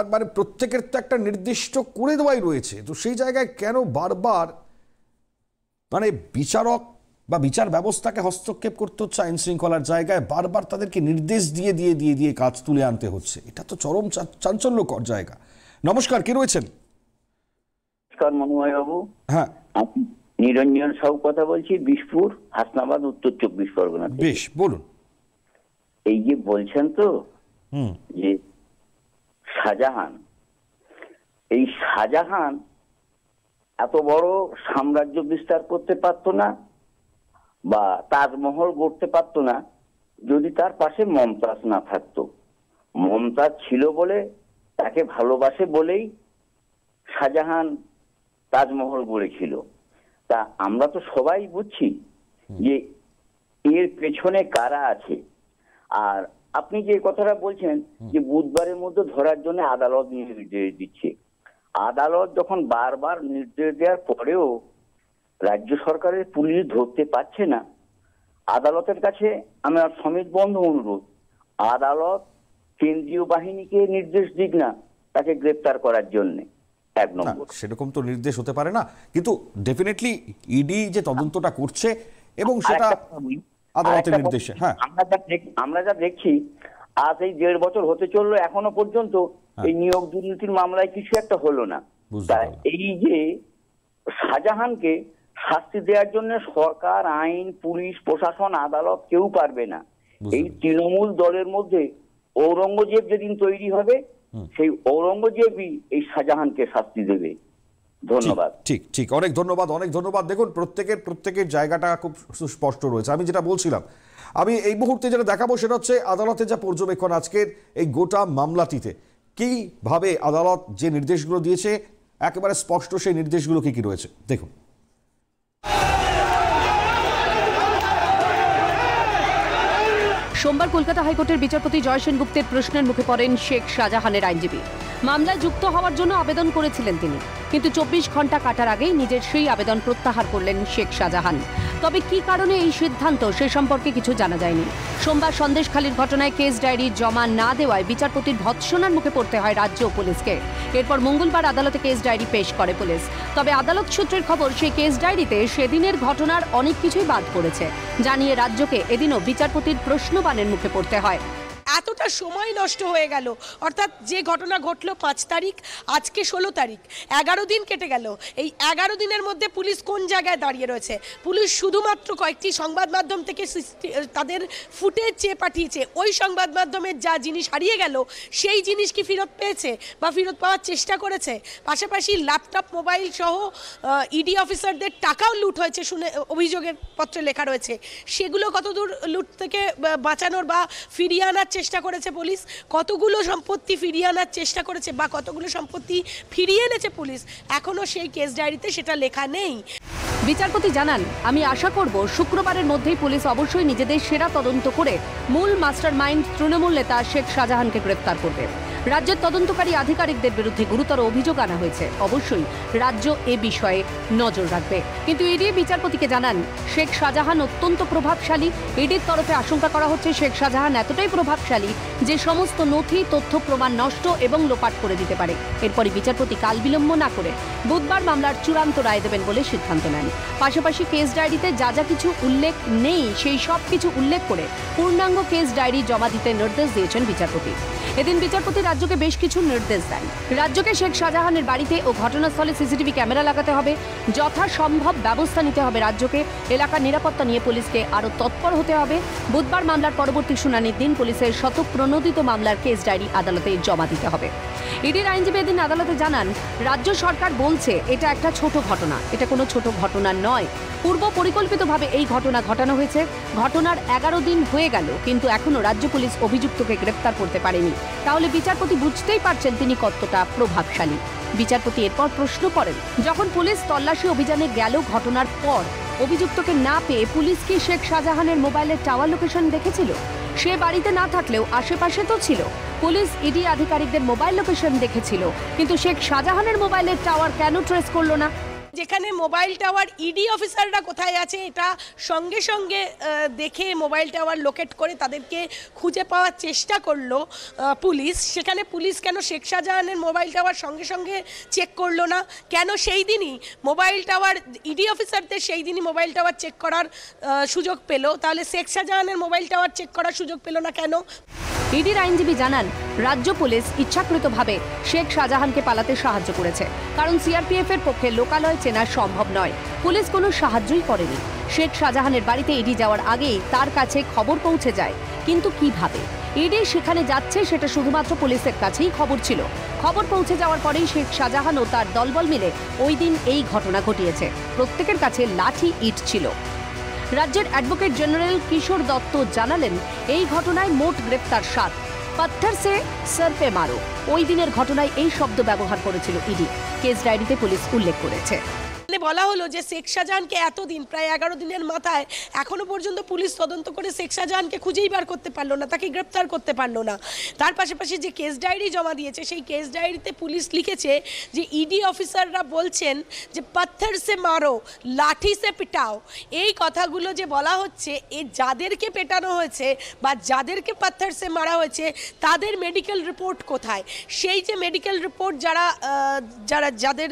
মানে প্রত্যেকের তো একটা নির্দিষ্ট করে দেওয়াই রয়েছে। তো সেই জায়গায় কেন বারবার মানে বিচারক বা বিচার ব্যবস্থাকে হস্তক্ষেপ করতে হচ্ছে আইন শৃঙ্খলার জায়গায়? বারবার তাদেরকে নির্দেশ দিয়ে কাজ তুলে আনতে হচ্ছে। এটা তো চরম চাঞ্চল্যকর জায়গা। নমস্কার, কে রয়েছেন? নমস্কার মনুময় বাবু। হ্যাঁ, নিরঞ্জন সাউ কথা বলছি, বিশপুর, হাসনাবাদ, উত্তর 24 পরগনা। বেশ, বলুন। এই যে বলছেন তো যে শাহজাহান এত বড় সাম্রাজ্য বিস্তার করতে পারতো না বা তাজমহল গড়তে পারতো না যদি তার পাশে মমতাজ না থাকতো। মমতাজ ছিল বলে, তাকে ভালোবাসে বলেই শাহজাহান তাজমহল গড়েছিল। তা আমরা তো সবাই বুঝছি যে এর পেছনে কারা আছে। আর আপনি যে কথাটা বলছেন যে বুধবারের মধ্যে ধরার জন্য আদালত নির্দেশ দিচ্ছে, আদালত যখন বারবার নির্দেশ দেওয়ার পরেও রাজ্য সরকারের পুলিশ ধরতে পারছে না, আদালতের কাছে আমার সমিত বন্ধ অনুরোধ, আদালত কেন্দ্রীয় বাহিনীকে নির্দেশ দিক না তাকে গ্রেপ্তার করার জন্য। এক নম্বর, সেরকম তো নির্দেশ হতে পারে না, কিন্তু ডেফিনেটলি ইডি যে তদন্তটা করছে এবং সেটা আদালতের নির্দেশে। হ্যাঁ, আমরা যা দেখছি আজ এই 1.5 বছর হতে চললো, এখনো পর্যন্ত এই নিয়োগ দুর্নীতির মামলায় কিছু একটা হলো না। এই যে শাহজাহানকে শাস্তি দেওয়ার জন্য সরকার, আইন, পুলিশ, প্রশাসন, আদালত কেউ পারবে না। এই তৃণমূল দলের মধ্যে ঔরঙ্গজেব যেদিন তৈরি হবে সেই ঔরঙ্গজেবই এই শাহজাহানকে শাস্তি দেবে। ধন্যবাদ। ঠিক, অনেক ধন্যবাদ। দেখুন, প্রত্যেকের জায়গাটা খুব সুস্পষ্ট রয়েছে। আমি যেটা বলছিলাম, আমি এই মুহূর্তে যেটা দেখাবো সেটা হচ্ছে আদালতের যা পর্যবেক্ষণ আজকের এই গোটা মামলাটিতে, কিভাবে আদালত যে নির্দেশগুলো দিয়েছে একেবারে স্পষ্ট সেই নির্দেশগুলো কি রয়েছে দেখুন। সোমবার কলকাতা হাইকোর্টের বিচারপতি জয় সেনগুপ্তের প্রশ্নের মুখে পড়েন শেখ শাহজাহানের আইনজীবী। মামলায় যুক্ত হওয়ার জন্য আবেদন করেছিলেন তিনি, কিন্তু 24 ঘন্টা কাটার আগেই নিজের সেই আবেদন প্রত্যাহার করলেন শেখ শাহজাহান। তবে কি কারণে এই সিদ্ধান্ত সে সম্পর্কে কিছু জানা যায়নি। সোমবার সন্দেশখালীর ঘটনায় কেস ডায়েরি জমা না দেওয়ায় বিচারপতির ভৎসনার মুখে পড়তে হয় রাজ্য পুলিশকে। এরপর মঙ্গলবার আদালতে কেস ডায়েরি পেশ করে পুলিশ। তবে আদালত সূত্রের খবর, সেই কেস ডায়েরিতে সেদিনের ঘটনার অনেক কিছুই বাদ পড়েছে, জানিয়ে রাজ্যকে এদিনও বিচারপতির প্রশ্নবাণের মুখে পড়তে হয়। এতটা কতটা সময় নষ্ট হয়ে গেল। অর্থাৎ যে ঘটনা ঘটলো 5 তারিখ, আজকে 16 তারিখ, 11 দিন কেটে গেল। এই 11 দিনের মধ্যে পুলিশ কোন জায়গায় দাঁড়িয়ে রয়েছে? পুলিশ শুধুমাত্র কয়েকটি সংবাদ মাধ্যম থেকে তাদের ফুটেজ চেয়ে পাঠিয়েছে। ওই সংবাদ মাধ্যমের যা জিনিস হারিয়ে গেল সেই জিনিস কি ফেরত পেয়েছে বা ফেরত পাওয়ার চেষ্টা করেছে? পাশাপাশি ল্যাপটপ, মোবাইল সহ ইডি অফিসারদের টাকাও লুট হয়েছে শুনে অভিযোগের পত্রে লেখা রয়েছে। সেগুলো কতদূর লুট থেকে বাঁচানোর বা ফিরিয়ে আনার চেষ্টা করেছে পুলিশ? কতগুলো সম্পত্তি ফিরিয়ে আনার চেষ্টা করেছে বা কতগুলো সম্পত্তি ফিরিয়ে এনেছে পুলিশ? এখনো সেই কেস ডায়েরিতে সেটা লেখা নেই। বিচারপতি জানান, আমি আশা করব শুক্রবারের মধ্যেই পুলিশ অবশ্যই নিজেদের সেরা তদন্ত করে মূল মাস্টারমাইন্ড তৃণমূল নেতা শেখ শাহজাহানকে গ্রেফতার করবে। রাজ্যের তদন্তকারী আধিকারিকদের বিরুদ্ধে গুরুতর অভিযোগ আনা হয়েছে। অবশ্যই রাজ্য এ বিষয়ে নজর রাখবে। কিন্তু ইডি বিচারপতিকে জানান, শেখ শাহজাহান অত্যন্ত প্রভাবশালী। ইডির তরফে আশঙ্কা করা হচ্ছে শেখ শাহজাহান এতটাই প্রভাবশালী যে সমস্ত নথি, তথ্য, প্রমাণ নষ্ট এবং লোপাট করে দিতে পারে। এরপরই বিচারপতি কাল বিলম্ব না করে বুধবার মামলার চূড়ান্ত রায় দেবেন বলে সিদ্ধান্ত নেন। পাশাপাশি কেস ডায়েরিতে যা যা কিছু উল্লেখ নেই সেই সব কিছু উল্লেখ করে পূর্ণাঙ্গ কেস ডায়েরি জমা দিতে নির্দেশ দিয়েছেন বিচারপতি। এদিন বিচারপতি রাজ্যকে বেশ কিছু নির্দেশ দেন। রাজ্যকে শেখ শাহজাহানের বাড়িতে ও ঘটনাস্থলে সিসিটিভি ক্যামেরা লাগাতে হবে। যথাসম্ভব ব্যবস্থা নিতে হবে রাজ্যকে। এলাকার নিরাপত্তা নিয়ে পুলিশকে আরও তৎপর হতে হবে। বুধবার মামলার পরবর্তী শুনানির দিন পুলিশের শতপ্রণোদিত মামলার কেস ডায়েরি আদালতে জমা দিতে হবে। ইডির আইনজীবী এদিন আদালতে জানান, রাজ্য সরকার বলছে এটা একটা ছোট ঘটনা। এটা কোনো ছোট ঘটনা নয়। পূর্ব পরিকল্পিতভাবে এই ঘটনা ঘটানো হয়েছে। ঘটনার 11 দিন হয়ে গেল, কিন্তু এখনো রাজ্য পুলিশ অভিযুক্তকে গ্রেফতার করতে পারেনি। তাহলে বিচারপতি বুঝতেই পারছেন তিনি কতটা প্রভাবশালী। বিচারপতি এরপর প্রশ্ন করেন, যখন পুলিশ তল্লাশি অভিযানে গেল ঘটনার পর অভিযুক্তকে না পেয়ে পুলিশ কি শেখ শাহজাহানের মোবাইলের টাওয়ার লোকেশন দেখেছিল? সে বাড়িতে না থাকলেও আশেপাশে তো ছিল। পুলিশ ইডি আধিকারিকদের মোবাইল লোকেশন দেখেছিল, কিন্তু শেখ শাহজাহানের মোবাইলের টাওয়ার কেন ট্রেস করলো না? যেখানে মোবাইল টাওয়ার ইডি অফিসাররা কোথায় আছে এটা সঙ্গে সঙ্গে দেখে মোবাইল টাওয়ার লোকেট করে তাদেরকে খুঁজে পাওয়ার চেষ্টা করলো পুলিশ, সেখানে পুলিশ কেন শেখ শাহজাহানের মোবাইল টাওয়ার সঙ্গে সঙ্গে চেক করলো না? কেন সেই দিনই মোবাইল টাওয়ার ইডি অফিসারদের সেই দিনই মোবাইল টাওয়ার চেক করার সুযোগ পেল? তাহলে শেখ শাহজাহানের মোবাইল টাওয়ার চেক করার সুযোগ পেল না কেন? ইডির আইনজীবী জানান, রাজ্য পুলিশ ইচ্ছাকৃতভাবে শেখ শাহজাহানকে পালাতে সাহায্য করেছে, কারণ সিআরপিএফ এর পক্ষে লোকালয় চেনা সম্ভব নয়। পুলিশ কোনো সাহায্যই করেনি। শেখ শাহজাহানের বাড়িতে ইডি যাওয়ার আগেই তার কাছে খবর পৌঁছে যায়, কিন্তু কিভাবে ইডি সেখানে যাচ্ছে সেটা শুধুমাত্র পুলিশের কাছেই খবর ছিল। খবর পৌঁছে যাওয়ার পরেই শেখ শাহজাহান ও তার দলবল মিলে ওই দিন এই ঘটনা ঘটিয়েছে। প্রত্যেকের কাছে লাঠি, ইট ছিল। রাজ্যের অ্যাডভোকেট জেনারেল কিশোর দত্ত জানালেন, এই ঘটনায় মোট গ্রেপ্তার 7। পাথর সে সর পে মারো, ওই দিনের ঘটনায় এই শব্দ ব্যবহার করেছিল ইডি। কেস ডায়েরিতে পুলিশ উল্লেখ করেছে। বলা হলো যে শেখ শাহজাহানকে এতদিন, প্রায় 11 দিনের মাথায় এখনো পর্যন্ত পুলিশ তদন্ত করে শেখ শাহজাহানকে খুঁজেই বার করতে পারলো না, তাকে গ্রেপ্তার করতে পারলো না। তার পাশাপাশি যে কেস ডায়েরি জমা দিয়েছে সেই কেস ডায়েরিতে পুলিশ লিখেছে যে ইডি অফিসাররা বলছেন যে পাথর সে মারো, লাঠি সে পিটাও। এই কথাগুলো যে বলা হচ্ছে, এ যাদেরকে পেটানো হয়েছে বা যাদেরকে পাথর সে মারা হয়েছে তাদের মেডিকেল রিপোর্ট কোথায়? সেই যে মেডিকেল রিপোর্ট যাদের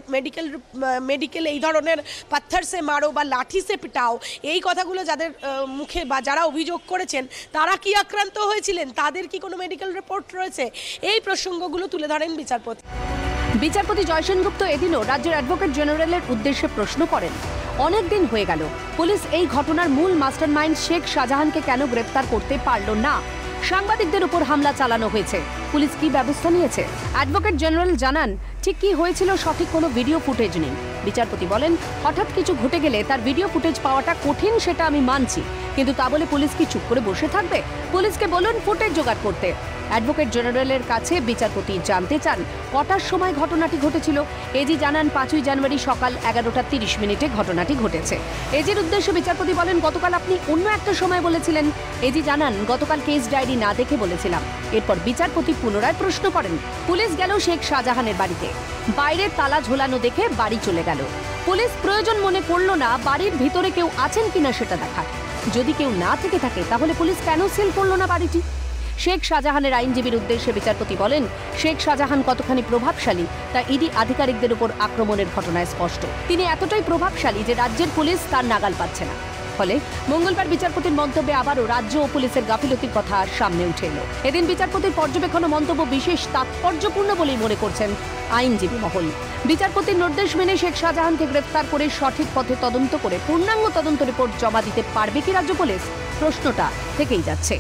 মেডিকেল এই ধরনের পাথর সে মারো বা লাঠি সে পিটাও, এই কথাগুলো যাদের মুখে বা যারা অভিযোগ করেছেন তারা কি আক্রান্ত হয়েছিলেন? তাদের কি কোনো মেডিকেল রিপোর্ট রয়েছে? এই প্রসঙ্গগুলো তুলে ধরেন বিচারপতি জয় সেনগুপ্ত এদিনও রাজ্যের অ্যাডভোকেট জেনারেলের উদ্দেশ্যে প্রশ্ন করেন, অনেক দিন হয়ে গেল, পুলিশ এই ঘটনার মূল মাস্টারমাইন্ড শেখ শাহজাহানকে কেন গ্রেফতার করতে পারল না? সাংবাদিকদের উপর হামলা চালানো হয়েছে, পুলিশ কি ব্যবস্থা নিয়েছে? অ্যাডভোকেট জেনারেল জানান, ঠিক কি হয়েছিল সঠিক কোনো ভিডিও ফুটেজ নেই। বিচারপতি বলেন, হঠাৎ কিছু ঘটে গেলে তার ভিডিও ফুটেজ পাওয়াটা কঠিন, সেটা আমি মানছি, কিন্তু তা বলে পুলিশ কি চুপ করে বসে থাকবে? পুলিশকে বলুন ফুটেজ জোগাড় করতে। অ্যাডভোকেট জেনারেলের কাছে বিচারপতি জানতে চান কটার সময় ঘটনাটি ঘটেছিল। এজি জানান, 5ই জানুয়ারি সকাল 11:30 ঘটনাটি ঘটেছে। এজির উদ্দেশ্যে বিচারপতি বলেন, গতকাল আপনি অন্য একটা সময় বলেছিলেন। এজি জানান, গতকাল কেস ডায়েরি না দেখে বলেছিলাম। এরপর বিচারপতি পুনরায় প্রশ্ন করেন, পুলিশ গেল শেখ শাহজাহানের বাড়িতে, বাইরে তালা ঝোলানো দেখে বাড়ি চলে গেল। পুলিশ প্রয়োজন মনে করলো না বাড়ির ভিতরে কেউ আছেন কিনা সেটা দেখার। যদি কেউ না থেকে থাকে তাহলে পুলিশ কেন সিল করলো না বাড়িটি? শেখ শাহজাহানের আইনজীবীর উদ্দেশ্যে বিচারপতি বলেন, শেখ শাহজাহান কতখানি প্রভাবশালী তা ইডি আধিকারিকদের উপর আক্রমণের ঘটনায় স্পষ্ট। তিনি এতটাই প্রভাবশালী যে রাজ্যের পুলিশ তার নাগাল পাচ্ছে না। ফলে মঙ্গলবার বিচারপতির মন্তব্যে আবারও রাজ্য ও পুলিশের গাফিলতির কথা সামনে উঠে এলো। এদিন বিচারপতির পর্যবেক্ষণ ও মন্তব্য বিশেষ তাৎপর্যপূর্ণ বলেই মনে করছেন আইনজীবী মহল। বিচারপতির নির্দেশ মেনে শেখ শাহজাহানকে গ্রেফতার করে সঠিক পথে তদন্ত করে পূর্ণাঙ্গ তদন্ত রিপোর্ট জমা দিতে পারবে কি রাজ্য পুলিশ, প্রশ্নটা থেকেই যাচ্ছে।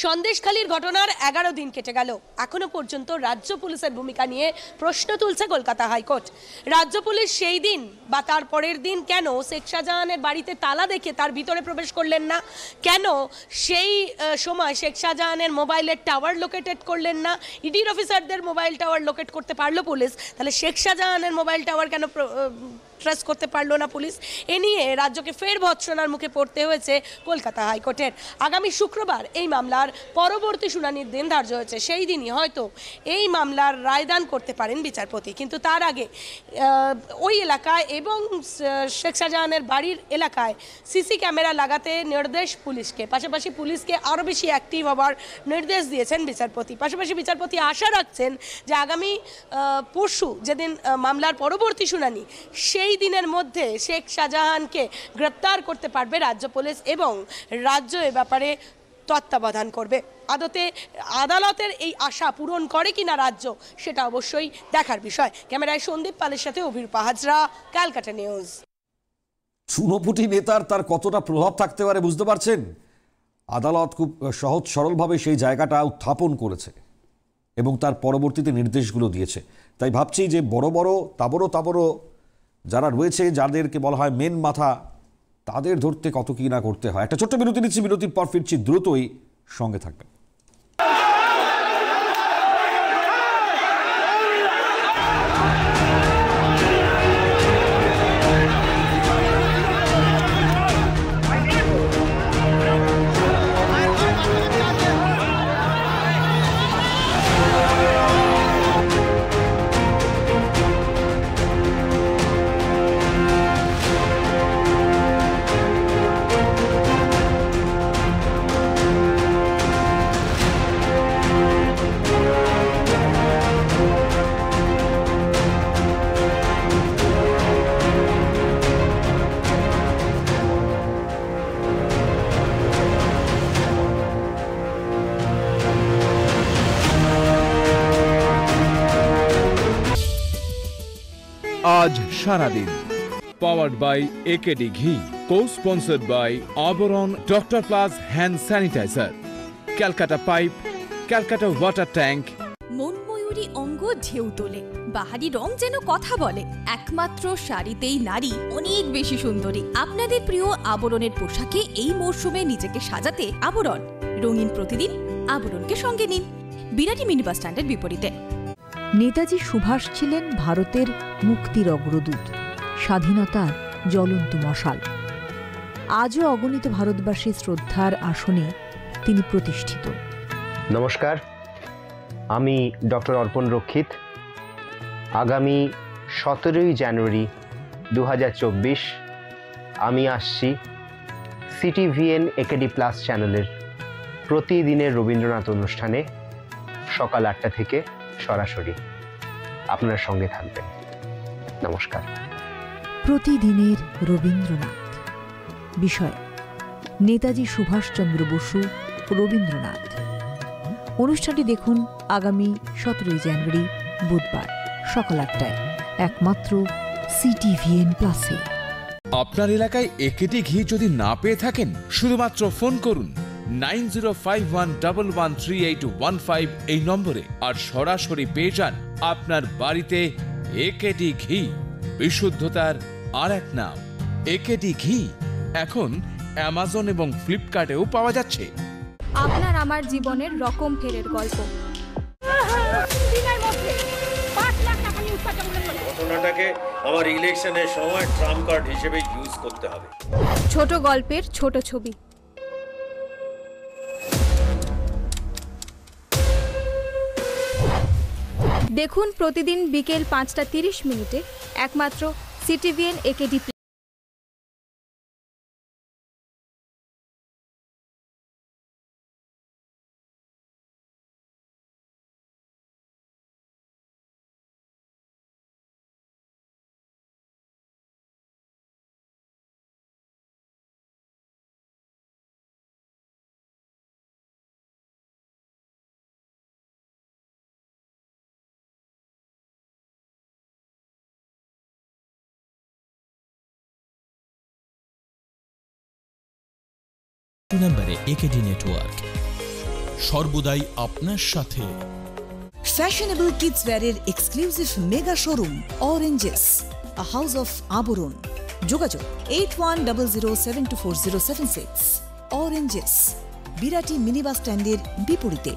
সন্দেশখালীর ঘটনার 11 দিন কেটে গেল, এখনো পর্যন্ত রাজ্য পুলিশের ভূমিকা নিয়ে প্রশ্ন তুলছে কলকাতা হাইকোর্ট। রাজ্য পুলিশ সেই দিন বা তার পরের দিন কেন শেখ শাহজাহানের বাড়িতে তালা দেখে তার ভিতরে প্রবেশ করলেন না, কেন সেই সময় শেখ শাহজাহানের মোবাইলের টাওয়ার লোকেটেড করলেন না, ইডির অফিসারদের মোবাইল টাওয়ার লোকেট করতে পারলো পুলিশ, তাহলে শেখ শাহজাহানের মোবাইল টাওয়ার কেন ট্রেস করতে পারলো না পুলিশ? এ নিয়ে রাজ্যকে ফের ভৎসনার মুখে পড়তে হয়েছে কলকাতা হাইকোর্টের। আগামী শুক্রবার এই মামলার পরবর্তী শুনানির দিন ধার্য হয়েছে, সেই দিনই হয়তো এই মামলার রায়দান করতে পারেন বিচারপতি। কিন্তু তার আগে ওই এলাকায় এবং শেখ শাহজাহানের বাড়ির এলাকায় সিসি ক্যামেরা লাগাতে নির্দেশ পুলিশকে, পাশাপাশি পুলিশকে আরও বেশি অ্যাক্টিভ হওয়ার নির্দেশ দিয়েছেন বিচারপতি। পাশাপাশি বিচারপতি আশা রাখছেন যে আগামী পরশু যেদিন মামলার পরবর্তী শুনানি, সেই দিনের মধ্যে শেখ শাহজাহানকে গ্রেপ্তার করতে পারবে রাজ্য পুলিশ এবং রাজ্য এ ব্যাপারে তত্ত্বাবধান করবে। আদতে আদালতের এই আশা পূরণ করে কিনা রাজ্য, সেটা অবশ্যই দেখার বিষয়। ক্যামেরায় সন্দীপ পালের সাথে অভিরূপা হাজরা, ক্যালকাটা নিউজ। চুনোপুটি নেতার তার কতটা প্রভাব থাকতে পারে বুঝতে পারছেন? আদালত খুব সহজ সরলভাবে সেই জায়গাটা উত্থাপন করেছে এবং তার পরবর্তীতে নির্দেশগুলো দিয়েছে। তাই ভাবছি যে বড় বড় তাবড়ো যারা রয়েছে, যাদেরকে বলা হয় মেন মাথা, তাদের ধরতে কত কি না করতে হয়। একটা ছোট্ট বিরতি নিচ্ছি, বিরতির পর ফিরছি, দ্রুতই সঙ্গে থাকবেন। আজ সারাদিন powered by AKD ghee, co sponsored by আবরণ doctor plus hand sanitiser, Calcutta pipe, Calcutta water tank. মনময়ূরী অঙ্গ ঢেউ তোলে, বাহারি রং যেন কথা বলে। একমাত্র শাড়িতেই নারী অনেক বেশি সুন্দরী। আপনাদের প্রিয় আবরণের পোশাকে এই মরশুমে নিজেকে সাজাতে আবরণ। রঙিন প্রতিদিন আবরণকে সঙ্গে নিন, বিরাটি মিনি বাস স্ট্যান্ডের বিপরীতে। নেতাজি সুভাষ ছিলেন ভারতের মুক্তির অগ্রদূত, স্বাধীনতার জ্বলন্ত মশাল। আজও অগণিত ভারতবাসীর শ্রদ্ধার আসনে তিনি প্রতিষ্ঠিত। নমস্কার, আমি ডক্টর অর্পণ রক্ষিত। আগামী 17ই জানুয়ারি 2024 আমি আসছি সিটিভিএন একেডি প্লাস চ্যানেলের প্রতিদিনের রবীন্দ্রনাথ অনুষ্ঠানে সকাল 8টা থেকে সরাসরি আপনার সঙ্গে থাকবেন। নমস্কার। প্রতিদিনের রবীন্দ্রনাথ, বিষয় নেতাজি সুভাষচন্দ্র বসু রবীন্দ্রনাথ। অনুষ্ঠানটি দেখুন আগামী 17ই জানুয়ারি বুধবার সকাল 8টায়, একমাত্র সিটিভিএন প্লাসে। আপনার এলাকায় একেডি ঘি যদি না পেয়ে থাকেন, শুধুমাত্র ফোন করুন 9051113815 এই নম্বরে, আর সরাসরি পেয়ে যান আপনার বাড়িতে একেডি ঘি। বিশুদ্ধতার আর এক নাম একেডি ঘি। এখন অ্যামাজন এবং ফ্লিপকার্টেও পাওয়া যাচ্ছে। আপনার আমার জীবনের রকম ফেরের গল্প। ঘটনাটাকে আমার ইলেকশনের সময় ট্রাম্প কার্ড হিসেবে ইউজ করতে হবে। ছোট গল্পের ছোট ছবি। দেখুন প্রতিদিন বিকেল 5:30 একমাত্র সিটিভিএন একেডি। নম্বরে একেডি নেটওয়ার্ক, সর্বদাই আপনার সাথে। ফ্যাশনেবল কিডস ওয়্যারের exclusive mega showroom oranges, a house of Abaran. যোগাযোগ 8100724076। অরেঞ্জেস, বিরাটি মিনি বাস স্ট্যান্ডের বিপরীতে।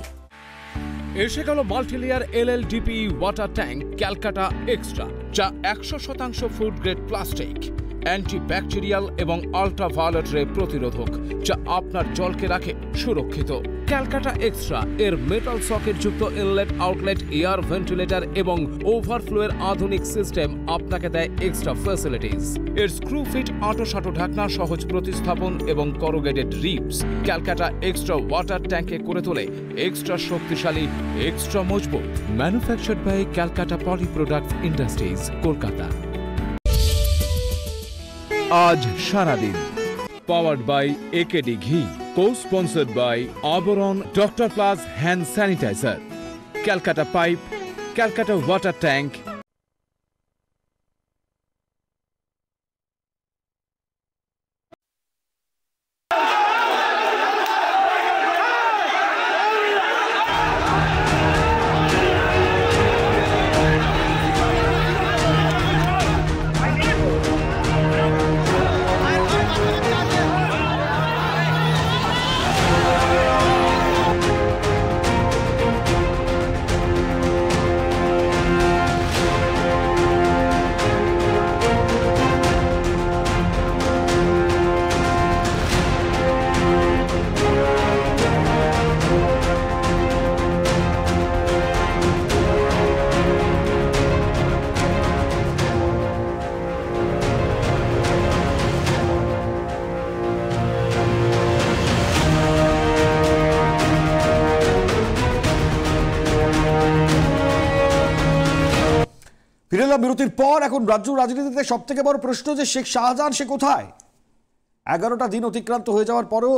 এসে গেল multilayer LLDP water tank Calcutta extra, যা 100% ফুড গ্রেড প্লাস্টিক, অ্যান্টিব্যাকটেরিয়াল এবং আল্ট্রাভায়োলেট রে প্রতিরোধক, যা আপনার জলকে রাখে সুরক্ষিত। ক্যালকাটা এক্সট্রা এর মেটাল সকেট যুক্ত ইনলেট আউটলেট, এয়ার ভেন্টিলেটর এবং ওভারফ্লোয়ের আধুনিক সিস্টেম আপনাকে দেয় এক্সট্রা ফ্যাসিলিটিস। এর স্ক্রু ফিট আঁটো-সাঁটো ঢাকনা, সহজ প্রতিস্থাপন এবং corrugated ribs Calcutta extra water ট্যাঙ্কে করে তোলে এক্সট্রা শক্তিশালী, এক্সট্রা মজবুত। Manufactured by Calcutta poly products industries, Kolkata. আজ সারাদিন powered by AKD ghee, co sponsored by আবরণ, doctor plus hand sanitiser, Calcutta pipe, Calcutta water tank. ফিরে এলাম বিরতির পর। এখন রাজ্য রাজনীতিতে সব থেকে বড় প্রশ্ন যে শেখ শাহজাহান সে কোথায়? 11টা দিন অতিক্রান্ত হয়ে যাওয়ার পরেও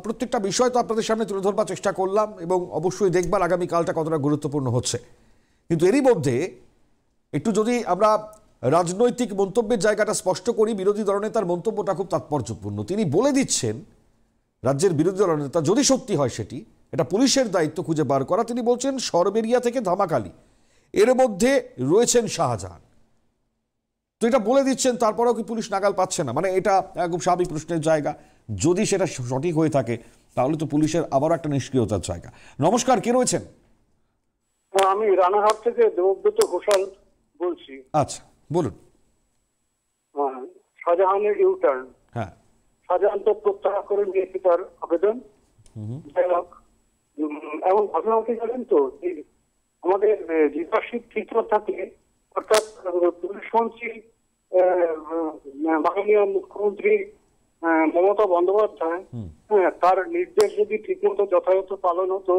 প্রত্যেকটা বিষয় তো আপনাদের সামনে তুলে ধরবার চেষ্টা করলাম এবং অবশ্যই দেখবার আগামীকালটা কতটা গুরুত্বপূর্ণ হচ্ছে। কিন্তু এরই মধ্যে একটু যদি আমরা রাজনৈতিক মন্তব্যের জায়গাটা স্পষ্ট করি, বিরোধী দলনেতার মন্তব্যটা খুব তাৎপর্যপূর্ণ। তিনি বলে দিচ্ছেন রাজ্যের বিরোধী দলনেতা, যদি সত্যি হয় সেটি, এটা পুলিশের দায়িত্ব খুঁজে বার করা। তিনি বলছেন সরবেরিয়া থেকে ধামাখালি এর মধ্যে রয়েছেন শাহজাহান। তো এটা বলে দিচ্ছেন, তারপরেও কি পুলিশ নাগাল পাচ্ছে না? মানে এটা খুব স্বাভাবিক প্রশ্নের জায়গা। যদি সেটা সঠিক হয়ে থাকে তাহলে তো পুলিশের আবারও একটা নিষ্ক্রিয়তার জায়গা। নমস্কার, কে রয়েছেন? আমি রানাঘাট থেকে দেবব্রত ঘোষাল বলছি। আচ্ছা, বলুন। শাহজাহানের ইউটার্ন, হ্যাঁ, শাহজাহান তো প্রত্যাহার করে নিয়েছে তার আবেদন। এমন ঘটনা হতে জানেন তো, আমাদের লিডারশিপ ঠিক না থাকলে, অর্থাৎ পুলিশ মন্ত্রী মাননীয় মুখ্যমন্ত্রী মমতা বন্দ্যোপাধ্যায়, তার নির্দেশ যদি ঠিকমতো যথাযথ পালন হতো,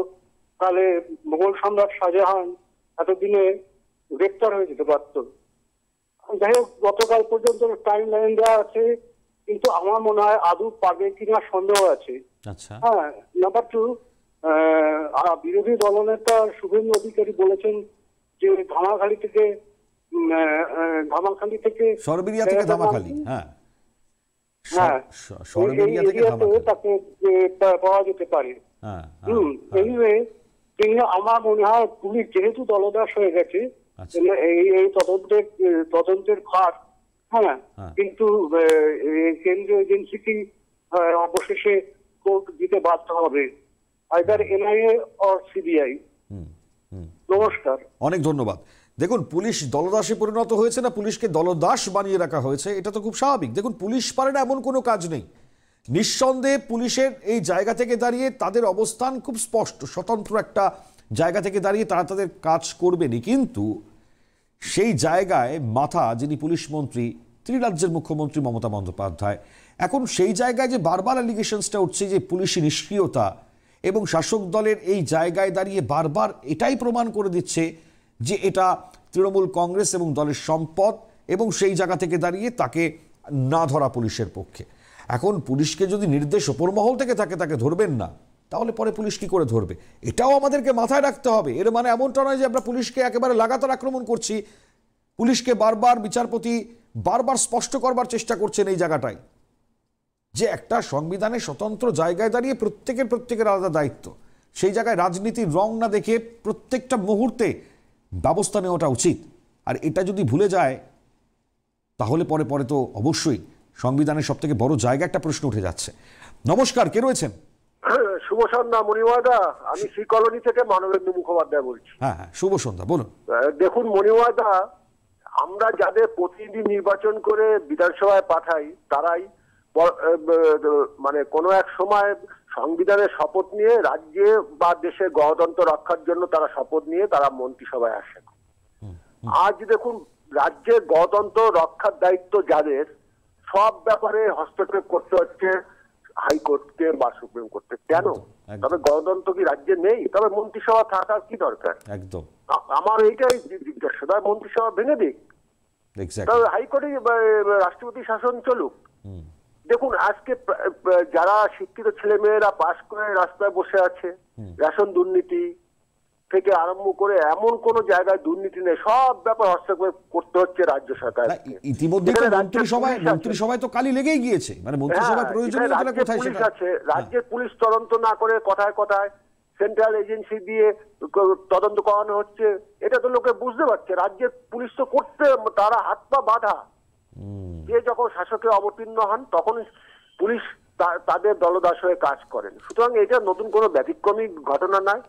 তাহলে মোগল সম্রাট শাহজাহান এতদিনে গ্রেপ্তার হয়ে যেতে পারত। যাই হোক, গতকাল পর্যন্ত টাইম লাইন দেওয়া আছে, কিন্তু আমার মনে হয় আদৌ পাবে কিনা সন্দেহ আছে। হ্যাঁ, নাম্বার 2, বিরোধী দলনেতা শুভেন্দু অধিকারী বলেছেন যে ধামাখালি থেকে সরবেরিয়া থেকে ধামাখালি, হ্যাঁ হ্যাঁ, সরবেরিয়া থেকে ধামাখালি তাকে পাওয়া যেতে পারে। এনিওয়ে, আমার মনে হয় পুলিশ যেহেতু দলদাস হয়ে গেছে, এই তদন্তের ভার, হ্যাঁ, কিন্তু কেন্দ্রীয় এজেন্সিকে অবশেষে কোর্ট দিতে বাধ্য হবে, আইদার NIA অর CBI। নমস্কার, অনেক ধন্যবাদ। দেখুন, পুলিশ দলদাসে পরিণত হয়েছে না পুলিশকে দলদাস বানিয়ে রাখা হয়েছে, এটা তো খুব স্বাভাবিক। দেখুন, পুলিশ পারে না এমন কোনো কাজ নেই। নিঃসন্দেহে পুলিশের এই জায়গা থেকে দাঁড়িয়ে তাদের অবস্থান খুব স্পষ্ট, স্বতন্ত্র একটা জায়গা থেকে দাঁড়িয়ে তারা তাদের কাজ করবেনই। কিন্তু সেই জায়গায় মাথা যিনি পুলিশ মন্ত্রী, তিনি রাজ্যের মুখ্যমন্ত্রী মমতা বন্দ্যোপাধ্যায়। এখন সেই জায়গায় যে বারবার অ্যালিগেশনসটা উঠছে যে পুলিশি নিষ্ক্রিয়তা, এবং শাসক দলের এই জায়গায় দাঁড়িয়ে বারবার এটাই প্রমাণ করে দিচ্ছে যে এটা তৃণমূল কংগ্রেস এবং দলের সম্পদ, এবং সেই জায়গা থেকে দাঁড়িয়ে তাকে না ধরা পুলিশের পক্ষে। এখন পুলিশকে যদি নির্দেশ ওপর মহল থেকে থাকে, তাকে ধরবেন না, তাহলে পরে পুলিশ কি করে ধরবে? এটাও আমাদেরকে মাথায় রাখতে হবে। এর মানে এমনটা নয় যে আমরা পুলিশকে একেবারে লাগাতার আক্রমণ করছি। পুলিশকে বারবার বিচারপতি বারবার স্পষ্ট করবার চেষ্টা করছেন এই জায়গাটায় যে একটা সংবিধানের স্বতন্ত্র জায়গায় দাঁড়িয়ে প্রত্যেকের আলাদা দায়িত্ব, সেই জায়গায় রাজনীতির রং না দেখে প্রত্যেকটা মুহূর্তে ব্যবস্থা নেওয়াটা উচিত। আর এটা যদি ভুলে যায় তাহলে পরে তো অবশ্যই সংবিধানের সব থেকে বড় জায়গা একটা প্রশ্ন উঠে যাচ্ছে। নমস্কার, কে রয়েছেন? শুভ সন্ধ্যা মণিময়দা, আমি শ্রী কলোনি থেকে মানবেন্দু মুখোপাধ্যায় বলছি। হ্যাঁ হ্যাঁ, শুভ সন্ধ্যা, বলুন। দেখুন মণিময়দা, আমরা যাদের প্রতিনিধি নির্বাচন করে বিধানসভায় পাঠাই তারাই মানে কোনো এক সময় সংবিধানের শপথ নিয়ে রাজ্যে বা দেশের গণতন্ত্র রক্ষার জন্য তারা শপথ নিয়ে তারা মন্ত্রিসভায় আসেন। আজ দেখুন রাজ্যের গণতন্ত্র রক্ষার দায়িত্ব যাদের, সব ব্যাপারে হস্তক্ষেপ করতে হচ্ছে হাইকোর্টকে বা সুপ্রিম কোর্টকে। কেন? তবে গণতন্ত্র কি রাজ্যে নেই? তবে মন্ত্রিসভা থাকার কি দরকার? একদম আমার এইটাই জিজ্ঞাসা, তাই মন্ত্রিসভা ভেঙে দিক, তবে হাইকোর্টে রাষ্ট্রপতি শাসন চলুক। দেখুন আজকে যারা শিক্ষিত ছেলে মেয়েরা পাশ করে রাস্তায় বসে আছে, রেশন দুর্নীতি থেকে আরম্ভ করে এমন কোন জায়গায় দুর্নীতি নেই, সব ব্যাপার হস্তক্ষেপ করতে হচ্ছে রাজ্য সরকার। ইতিমধ্যে মন্ত্রিসভায় তো কালি লেগেই গিয়েছে, মানে মন্ত্রিসভায় প্রয়োজনীয়তা কোথায় পুলিশ আছে, রাজ্যের পুলিশ তদন্ত না করে কথায় কথায় সেন্ট্রাল এজেন্সি দিয়ে তদন্ত করানো হচ্ছে। এটা তো লোকে বুঝতে পারছে, রাজ্যের পুলিশ তো করতে তারা হাত পা বাঁধা। যে যখন শাসকে অবতীর্ণ হন তখন পুলিশ তাদের দলদাস হয়ে কাজ করেন। সুতরাং এটা নতুন কোনো ব্যতিক্রমী ঘটনা নয়।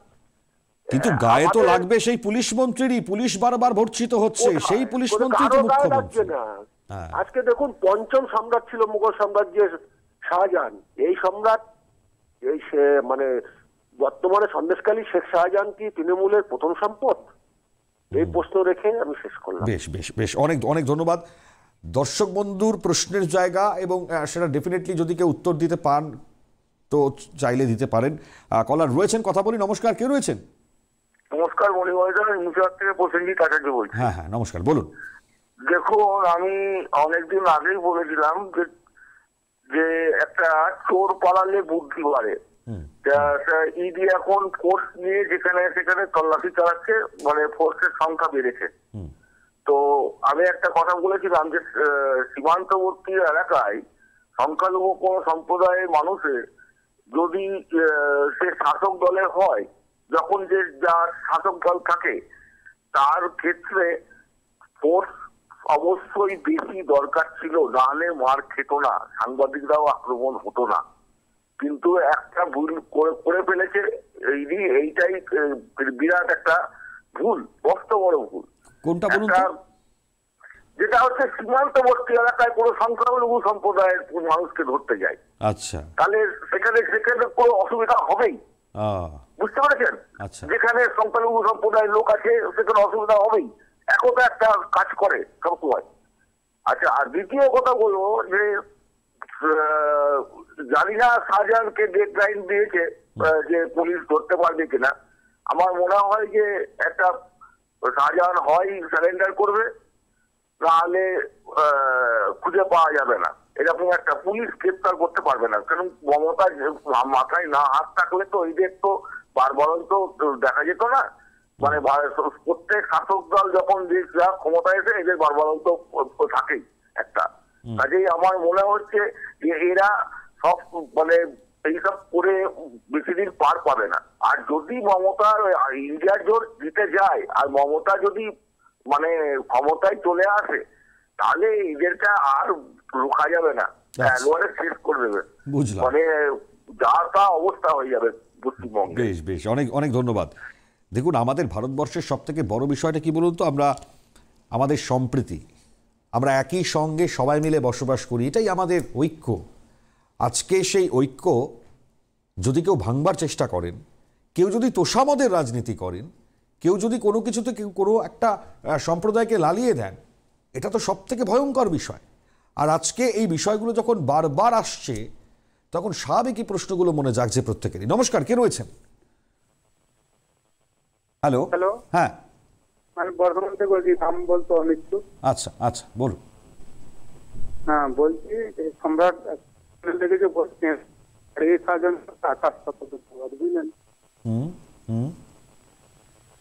কিন্তু গায়ে তো লাগবে সেই পুলিশ মন্ত্রীরই, পুলিশ বারবার ভর্ৎসিত হচ্ছে, সেই পুলিশ মন্ত্রী তো মুখ্যমন্ত্রী না। আজকে দেখুন পঞ্চম সম্রাট ছিল মুঘল সাম্রাজ্যের শাহজাহান, এই সম্রাট এই মানে বর্তমানে সন্দেশকালী শেখ শাহজাহান কি তৃণমূলের প্রথম সম্পদ? এই প্রশ্ন রেখে আমি শেষ করলাম। বেশ বেশ বেশ, অনেক অনেক ধন্যবাদ। দর্শক বন্ধুর প্রশ্নের জায়গা, এবং সেটা ডেফিনেটলি যদি কেউ উত্তর দিতে পান তো চাইলে দিতে পারেন। কলার রয়েছেন, কথা বলি। নমস্কার, কে রয়েছেন? নমস্কার মণিময়দা, মুর্শিদাবাদ থেকে প্রসেনজিৎ আচার্য বলছি। হ্যাঁ হ্যাঁ, নমস্কার, বলুন। দেখুন আমি অনেকদিন আগেই বলেছিলাম যে একটা চোর পালালে বুদ্ধি বাড়ে। ইডি এখন ফোর্স নিয়ে যেখানে সেখানে তল্লাশি চালাচ্ছে, মানে ফোর্সের সংখ্যা বেড়েছে। তো আমি একটা কথা বলেছিলাম যে সীমান্তবর্তী এলাকায় সংখ্যালঘু কোন সম্প্রদায়ের মানুষের যদি সে শাসক দলের হয়, যখন যে যার শাসক দল থাকে তার ক্ষেত্রে ফোর্স অবশ্যই বেশি দরকার ছিল, নাহলে মার খেত না, সাংবাদিকরাও আক্রমণ হতো না। কিন্তু একটা ভুল করে ফেলেছে এইটাই বিরাট একটা ভুল, কষ্ট বড় ভুল। কোনটা বলুন? যেটা হচ্ছে সীমান্তবর্তী এলাকায় কোনো সংখ্যালঘু সম্প্রদায়ের মানুষকে ধরতে যায়, আচ্ছা, তাহলে সেখানে কোনো অসুবিধা হবেই, বুঝতে পেরেছেন? যেখানে সংখ্যালঘু সম্প্রদায়ের লোক আছে সেখানে অসুবিধা হবেই, একতা একটা কাজ করে সবসময়। আচ্ছা, আর দ্বিতীয় কথা বলবো যে জানি না শাহজাহানকে ডেড লাইন দিয়েছে যে পুলিশ ধরতে পারবে কিনা। আমার মনে হয় যে একটা শাহজাহান হয় সারেন্ডার করবে, তাহলে খুঁজে পাওয়া যাবে না, এরকম একটা পুলিশ গ্রেপ্তার করতে পারবে না। কারণ মমতা মাথায় না হাত থাকলে তো এদের তো বারবারন্ত দেখা যেত না, মানে প্রত্যেক শাসক দল যখন ক্ষমতায় এসে এদের বারবারন্ত থাকেই একটা। কাজেই আমার মনে হচ্ছে যে এরা সব মানে এইসব করে বেশি দিন পার পাবে না। আর যদি মমতা ইন্ডিয়ার জোর জিতে যায় আর মমতা যদি মানে ক্ষমতায় চলে আসে, তাহলে এদেরকে আর রোখা যাবে না, একবারে শেষ করে দেবে, মানে যা তা অবস্থা হয়ে যাবে পশ্চিমবঙ্গে। বেশ বেশ, অনেক অনেক ধন্যবাদ। দেখুন, আমাদের ভারতবর্ষের সব থেকে বড় বিষয়টা কি বলুন তো, আমাদের সম্প্রীতি, আমরা একই সঙ্গে সবাই মিলে বসবাস করি, এটাই আমাদের ঐক্য। আজকে সেই ঐক্য যদি কেউ ভাঙবার চেষ্টা করেন, কেউ যদি তোষামদের রাজনীতি করেন, কেউ যদি কোনো কিছুতে কোনো একটা সম্প্রদায়কে লালিয়ে দেন, এটা তো সব থেকে ভয়ঙ্কর বিষয়। আর আজকে এই বিষয়গুলো যখন বারবার আসছে, তখন স্বাভাবিকই প্রশ্নগুলো মনে জাগছে প্রত্যেকেরই। নমস্কার, কে রয়েছেন? হ্যালো হ্যালো, হ্যাঁ, আমি বর্ধমান থেকে বলছি, নাম বলতো অমিত্র। আচ্ছা আচ্ছা, বলুন। হ্যাঁ, বলছি সম্রাট থেকে যে বলছেন আকাশ বুঝলেন।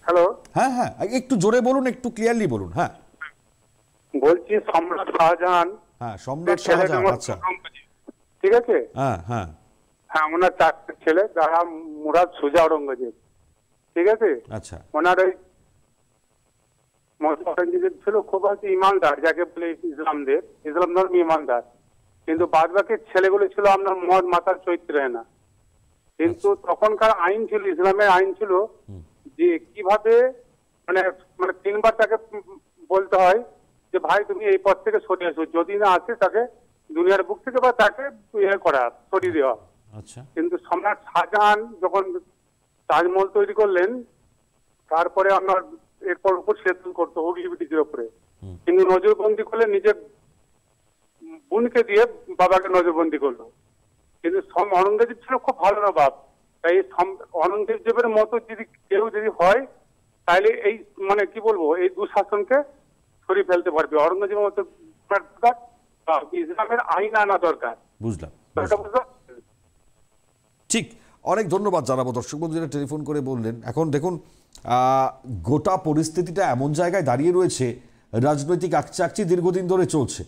হ্যালো, হ্যাঁ হ্যাঁ, একটু জোরে বলুন, একটু ক্লিয়ারলি বলুন। হ্যাঁ, বলছি সম্রাট শাহজাহান, হ্যাঁ সম্রাট শাহজাহান, আচ্ছা, ঠিক আছে? হ্যাঁ হ্যাঁ হ্যাঁ, ওনার 4টে ছেলে, যারা মুরাদ, সুজা, ঔরঙ্গজেব, ঠিক আছে? আচ্ছা। ওনার ওই ঔরঙ্গজেব ছিল খুব হচ্ছে ইমানদার, যাকে বলে ইসলাম ধর্ম ইমানদার, কিন্তু বাদ বাকি ছেলেগুলো ছিল আপনার মদ মাতার চরিত্রে না। কিন্তু তখনকার আইন ছিল, ইসলামের আইন ছিল যে কিভাবে মানে মানে 3বার তাকে বলতে হয় যে ভাই তুমি এই পথ থেকে সরে আসো, যদি না আসে তাকে দুনিয়ার বুক থেকে বা তাকে ইয়ে করা, সরিয়ে দেওয়া। আচ্ছা। কিন্তু সম্রাট শাহজাহান যখন তাজমহল তৈরি করলেন, তারপরে আপনার এরপর উপর সেতু করতো হুগলি ব্রিজের উপরে, কিন্তু নজরবন্দি করলে নিজের বোনকে দিয়ে বাবাকে নজরবন্দি করলো। কিন্তু ঔরঙ্গজেব ছিল খুব ভালো না বাপ, তাই ঔরঙ্গজেবের মতো যদি কেউ যদি হয় তাহলে এই মানে কি বলবো, এই দুঃশাসনকে সরিয়ে ফেলতে পারবে। ঔরঙ্গজেবের মতো ইসলামের আইন আনা দরকার। বুঝলাম। ঠিক, অনেক ধন্যবাদ জানাবো দর্শক বন্ধুরা টেলিফোন করে বললেন। এখন দেখুন গোটা পরিস্থিতিটা এমন জায়গায় দাঁড়িয়ে রয়েছে, রাজনৈতিক আকচাকচি দীর্ঘদিন ধরে চলছে।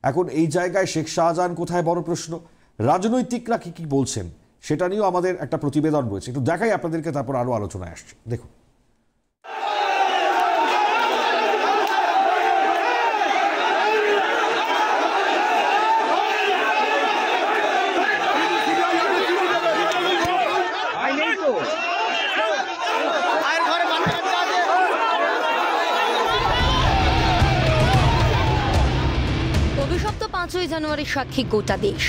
এখন এই জায়গায় শেখ শাহজাহান কোথায় বড় প্রশ্ন, রাজনৈতিকরা কি কি বলছেন সেটা নিয়েও আমাদের একটা প্রতিবেদন রয়েছে, একটু দেখাই আপনাদেরকে, তারপর আরো আলোচনায় আসছে। দেখুন। অভিশপ্ত 5ই জানুয়ারি সাক্ষী গোটা দেশ।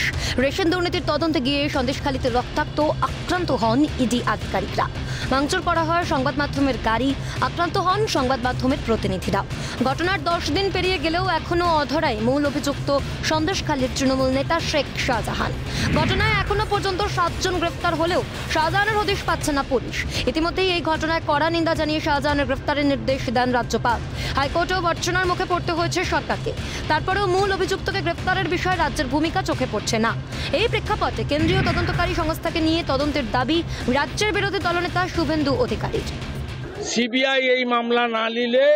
রেশন দুর্নীতির তদন্তে গিয়ে সন্দেশখালীতে রক্তাক্ত আক্রান্ত হন ইডি আধিকারিকরা। ভাঙচুর করা হয় সংবাদ মাধ্যমের গাড়ি, আক্রান্ত হন সংবাদ মাধ্যমের প্রতিনিধিরা। ঘটনার 10 দিন পেরিয়ে গেলেও এখনও অধরাই মূল অভিযুক্ত সন্দেশখালীর তৃণমূল নেতা শেখ শাহজাহান। ঘটনায় এখনো পর্যন্ত 7 জন গ্রেফতার হলেও শাহজাহানের হদিশ পাচ্ছে না পুলিশ। ইতিমধ্যেই এই ঘটনায় কড়া নিন্দা জানিয়ে শাহজাহানের গ্রেফতারের নির্দেশ দেন রাজ্যপাল। হাইকোর্টেও ভর্ৎসনার মুখে পড়তে হয়েছে সরকারকে। তারপরেও মূল অভিযুক্তকে গ্রেফতারের বিষয়ে রাজ্যের ভূমিকা চোখে পড়ছে না। এই প্রেক্ষাপটে কেন্দ্রীয় তদন্তকারী সংস্থাকে নিয়ে তদন্তের দাবি রাজ্যের বিরোধী দলনেতা শুভেন্দু অধিকারীর। সিবিআই এই মামলা না নিলে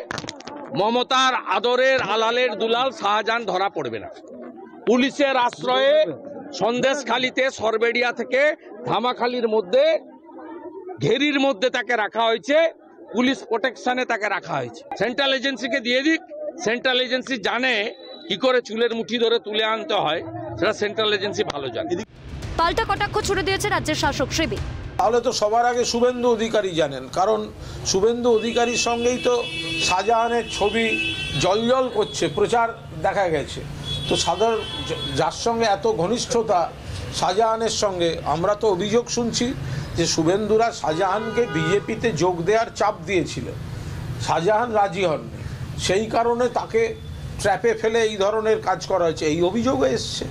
মমতার আদরের আলালের দুলাল শাহজাহান ধরা পড়বে না। পুলিশের আশ্রয়ে সন্দেশখালীতে সরবেড়িয়া থেকে ধামাখালীর মধ্যে ঘেরির মধ্যে তাকে রাখা হয়েছে, পুলিশ প্রোটেকশনে তাকে রাখা হয়েছে। সেন্ট্রাল এজেন্সিকে দিয়ে দিক, সেন্ট্রাল এজেন্সি জানে কি করে চুলের মুঠি ধরে তুলে আনতে হয়, সেটা সেন্ট্রাল এজেন্সি ভালো জানে। পাল্টা কটাক্ষ ছুড়ে দিয়েছে রাজ্যের শাসক শিবির। তাহলে তো সবার আগে শুভেন্দু অধিকারী জানেন, কারণ শুভেন্দু অধিকারীর সঙ্গেই তো শাহজাহানের ছবি জলজল করছে, প্রচার দেখা গেছে। তো সাধারণ যার সঙ্গে এত ঘনিষ্ঠতা শাহজাহানের সঙ্গে, আমরা তো অভিযোগ শুনছি যে শুভেন্দুরা শাহজাহানকে বিজেপিতে যোগ দেওয়ার চাপ দিয়েছিল, শাহজাহান রাজি হননি, সেই কারণে তাকে ট্র্যাপে ফেলে এই ধরনের কাজ করা হয়েছে, এই অভিযোগও এসছে।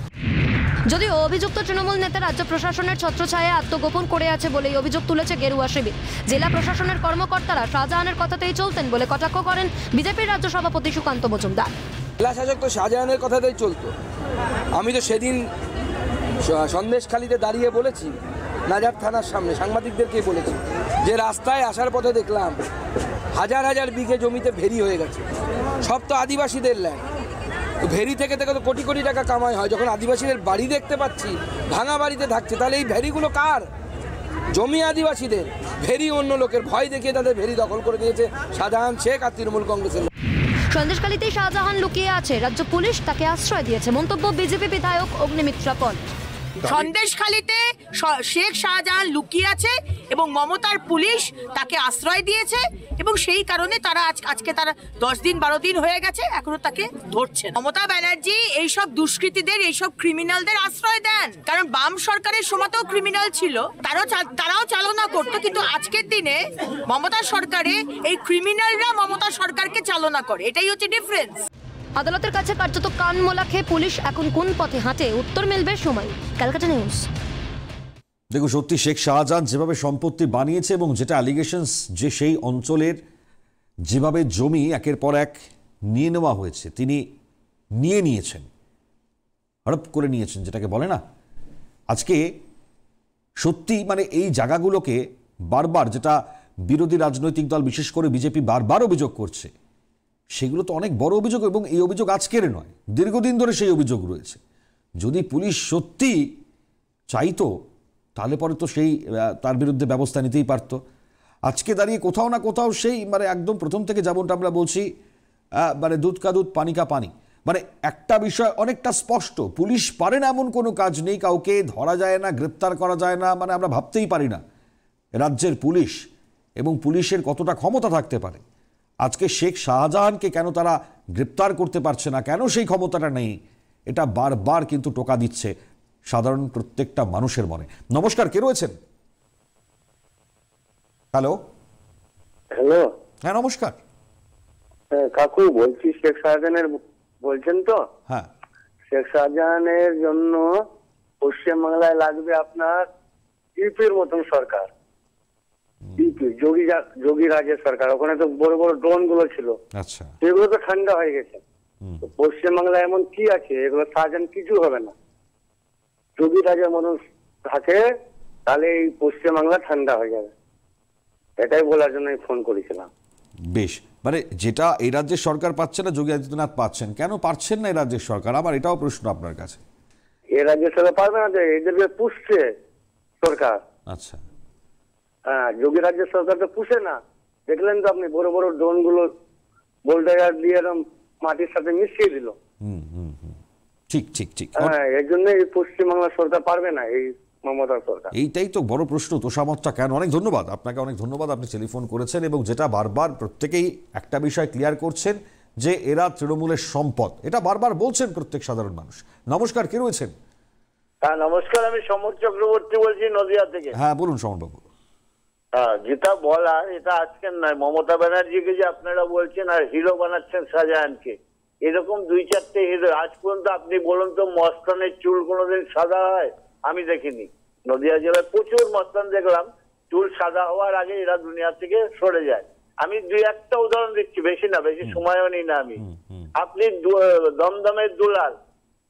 যদিও অভিযুক্ত তৃণমূল নেতা রাজ্য প্রশাসনের ছত্রছায়ায় আত্মগোপন করে আছে বলেই অভিযোগ তুলেছে গেরুয়া শিবির। জেলা প্রশাসনের কর্মকর্তারা শাহজাহানের কথাতেই চলতেন বলে কটাক্ষ করেন বিজেপির রাজ্য সভাপতি সুকান্ত মজুমদার। জেলা শাসক তো শাহজাহানের কথাতেই চলতো। আমি তো সেদিন সন্দেশখালীতে দাঁড়িয়ে বলেছি, নাজার থানার সামনে সাংবাদিকদেরকে বলেছি যে রাস্তায় আসার পথে দেখলাম হাজার হাজার বিঘে জমিতে ভেরি হয়ে গেছে, সব তো আদিবাসীদের ল্যান্ড। ভেরি থেকে তো কোটি কোটি টাকা কামাই হয়। যখন আদিবাসীদের বাড়ি দেখতে পাচ্ছি ভাঙা বাড়িতে থাকছে, তাহলে এই ভেরিগুলো কার? জমি আদিবাসীদের, ভেরি অন্য লোকের। ভয় দেখিয়ে তাদের ভেরি দখল করে দিয়েছে শাহজাহান শেখ আর তৃণমূল কংগ্রেসের। সন্দেশখালীতেই শাহজাহান লুকিয়ে আছে, রাজ্য পুলিশ তাকে আশ্রয় দিয়েছে, মন্তব্য বিজেপি বিধায়ক অগ্নিমিত্রা পল। সন্দেশখালীতে শেখ শাহজাহান লুকিয়ে আছে এবং মমতার পুলিশ তাকে আশ্রয় দিয়েছে এবং সেই কারণে তারা আজকে তারা 10 দিন 12 দিন হয়ে গেছে এখনো তাকে ধরছে। মমতা ব্যানার্জি এইসব দুষ্কৃতীদের, এইসব ক্রিমিনালদের আশ্রয় দেন, কারণ বাম সরকারের সময়তেও ক্রিমিনাল ছিল, তারাও চালনা করতো, কিন্তু আজকের দিনে মমতা সরকারে এই ক্রিমিনালরা মমতা সরকারকে চালনা করে, এটাই হচ্ছে ডিফারেন্স। আদালতের কাছে কার্যত কান মোলা খেয়ে পুলিশ এখন কোন পথে হাঁটে, উত্তর মিলবে সময়। ক্যালকাটা নিউজ। দেখুন, সত্যি শেখ শাহজাহান যেভাবে সম্পত্তি বানিয়েছে এবং যেটা অ্যালিগেশনস, যে সেই অঞ্চলের যেভাবে জমি একের পর এক নিয়ে নেওয়া হয়েছে, তিনি নিয়েছেন, হড়প করে নিয়েছেন, যেটাকে বলে না। আজকে সত্যি মানে এই জায়গাগুলোকে বারবার, যেটা বিরোধী রাজনৈতিক দল বিশেষ করে বিজেপি বারবার অভিযোগ করছে, সেগুলো তো অনেক বড় অভিযোগ, এবং এই অভিযোগ আজকের নয়, দীর্ঘদিন ধরে সেই অভিযোগ রয়েছে। যদি পুলিশ সত্যি চাইতো তাহলে পরে তো সেই তার বিরুদ্ধে ব্যবস্থা নিতেই পারত। আজকে দাঁড়িয়ে কোথাও না কোথাও সেই মানে একদম প্রথম থেকে যেমনটা আমরা বলছি মানে দুধ কা দুধ পানি কা পানি, মানে একটা বিষয় অনেকটা স্পষ্ট, পুলিশ পারে না এমন কোনো কাজ নেই, কাউকে ধরা যায় না, গ্রেপ্তার করা যায় না, মানে আমরা ভাবতেই পারি না রাজ্যের পুলিশ এবং পুলিশের কতটা ক্ষমতা থাকতে পারে। আজকে শেখ শাহজাহানকে কেন তারা গ্রেপ্তার করতে পারছে না, কেন সেই ক্ষমতাটা নেই, এটা বারবার কিন্তু টোকা দিচ্ছে সাধারণ প্রত্যেকটা মানুষের মনে। নমস্কার, কে রয়েছেন? হ্যালো হ্যালো, হ্যাঁ নমস্কার। কাকু বলছি, শেখ শাহজাহানের বলছেন তো? হ্যাঁ। শেখ শাহজাহানের জন্য পশ্চিমবাংলায় লাগবে আপনার ইউপির মতন সরকার, যোগী রাজের সরকার। ওখানে তো বড় বড় ড্রোন গুলো ছিল, আচ্ছা, সেগুলো তো ঠান্ডা হয়ে গেছে। পশ্চিমবাংলায় এমন কি আছে, এগুলো শাহজাহান কিছু হবে না। যোগী রাজের মতন থাকে তাহলে এই পশ্চিমবাংলা ঠান্ডা হয়ে যাবে, এটাই বলার জন্য ফোন করেছিলাম। বেশ, মানে যেটা এই রাজ্যের সরকার পাচ্ছে না যোগী আদিত্যনাথ পাচ্ছেন, কেন পারছেন না এই রাজ্যের সরকার? আমার এটাও প্রশ্ন আপনার কাছে। এই রাজ্যের সরকার পারবে না, এদেরকে পুষছে সরকার। আচ্ছা, হ্যাঁ, যোগী রাজ্যের সরকার তো পুষে না। দেখলেন তো আপনি, বড় বড় ড্রোন গুলো বোল্ডার দিয়ে এরকম মাটির সাথে মিশিয়ে দিল। ঠিক ঠিক ঠিক। হ্যাঁ, এর জন্য এই পশ্চিমবাংলা সরকার পারবে না, এই মমতার সরকার। এইটাই তো বড় প্রশ্ন, তোষামতটা কেন? অনেক ধন্যবাদ আপনাকে, অনেক ধন্যবাদ, আপনি টেলিফোন করেছেন এবং যেটা বারবার প্রত্যেকেই একটা বিষয় ক্লিয়ার করছেন যে এরা তৃণমূলের সম্পদ, এটা বারবার বলছেন প্রত্যেক সাধারণ মানুষ। নমস্কার, কে রয়েছেন? হ্যাঁ নমস্কার, আমি সমর চক্রবর্তী বলছি নদিয়া থেকে। হ্যাঁ বলুন সমরবাবু। হ্যাঁ, যেটা বলা এটা আজকের নয়, মমতা ব্যানার্জিকে যে আপনারা বলছেন আর হিরো বানাচ্ছেন শাহজাহানকে, এরকম 2-4টে হিরো আজ পর্যন্ত আপনি বলুন তো মস্তানের চুল কোনোদিন সাদা হয়? আমি দেখিনি। নদিয়া জেলায় প্রচুর মস্তান দেখলাম, চুল সাদা হওয়ার আগে এরা দুনিয়া থেকে সরে যায়। আমি 2-1টা উদাহরণ দিচ্ছি, বেশি না, বেশি সময়ও নিই না আমি। আপনি দমদমের দুলাল,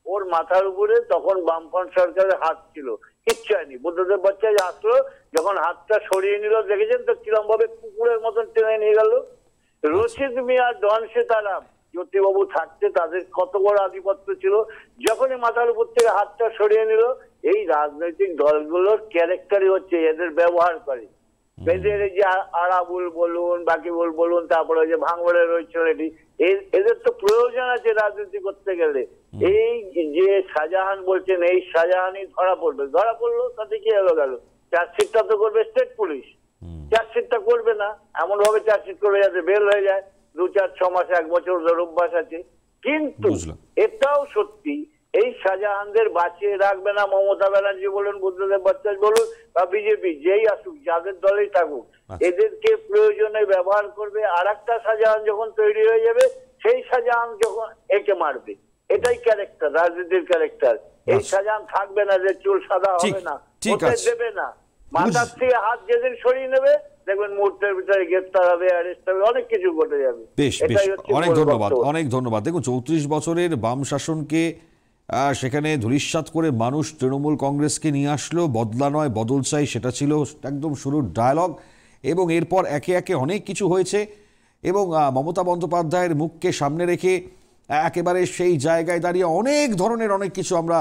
ওর মাথার উপরে তখন বামফ্রন্ট সরকারের হাত ছিল, কিচ্ছু হয়নি। বুদ্ধদেব বাচ্চা আসলো, যখন হাতটা সরিয়ে নিল দেখেছেন তো কিরম ভাবে কুকুরের মতন টেনে নিয়ে গেল। রশিদ মিয়া, ডন সীতারাম, জ্যোতিবাবু থাকতে তাদের কত বড় আধিপত্য ছিল, যখনই মাথার উপর থেকে হাতটা সরিয়ে নিল। এই রাজনৈতিক দলগুলোর ক্যারেক্টারই হচ্ছে এদের ব্যবহার করে। এদের এই যে আরাবুল বলুন, বাকিবুল বলুন, তারপরে যে ভাঙড়ের ওই ছেলেটি, এদের তো প্রয়োজন আছে রাজনীতি করতে গেলে। এই যে শাহজাহান বলছেন, এই শাহজাহানই ধরা পড়বে, ধরা পড়লো তাতে কি হলো গেল? চার্জশিটটা তো করবে স্টেট পুলিশ, চার্জশিটটা করবে না, এমন ভাবে চার্জশিট করে যাতে বেল হয়ে যায়। 2-4-6 মাস, 1 বছর ধরে অভ্যাস আছে। কিন্তু এটাও সত্যি, এই শাহজাহানদের বাঁচিয়ে রাখবে না মমতা ব্যানার্জি বলুন, বুদ্ধদেব ভট্টাচার্য বলুন বা বিজেপি, যেই আসুক, যাদের দলেই থাকুক, এদেরকে প্রয়োজনে ব্যবহার করবে। আর একটা শাহজাহান যখন তৈরি হয়ে যাবে, সেই শাহজাহান যখন একে মারবে। এটাই ক্যারেক্টার, রাজনীতির ক্যারেক্টার। এই শাহজাহান থাকবে না যে চুল সাদা হবে না, হতে দেবে না। মাথার থেকে হাত যেদিন সরিয়ে নেবে দেখবেন মুহূর্তের ভিতরে গ্রেফতার হবে, অ্যারেস্ট হবে, অনেক কিছু ঘটে যাবে। বেশ বেশ, অনেক ধন্যবাদ, অনেক ধন্যবাদ। দেখুন 34 বছরের বাম শাসনকে সেখানে ধূলিসাৎ করে মানুষ তৃণমূল কংগ্রেসকে নিয়ে আসলো, বদলা নয় বদল চাই, সেটা ছিল একদম শুরুর ডায়ালগ। এবং এরপর একে একে অনেক কিছু হয়েছে এবং মমতা বন্দ্যোপাধ্যায়ের মুখকে সামনে রেখে একেবারে সেই জায়গায় দাঁড়িয়ে অনেক ধরনের অনেক কিছু আমরা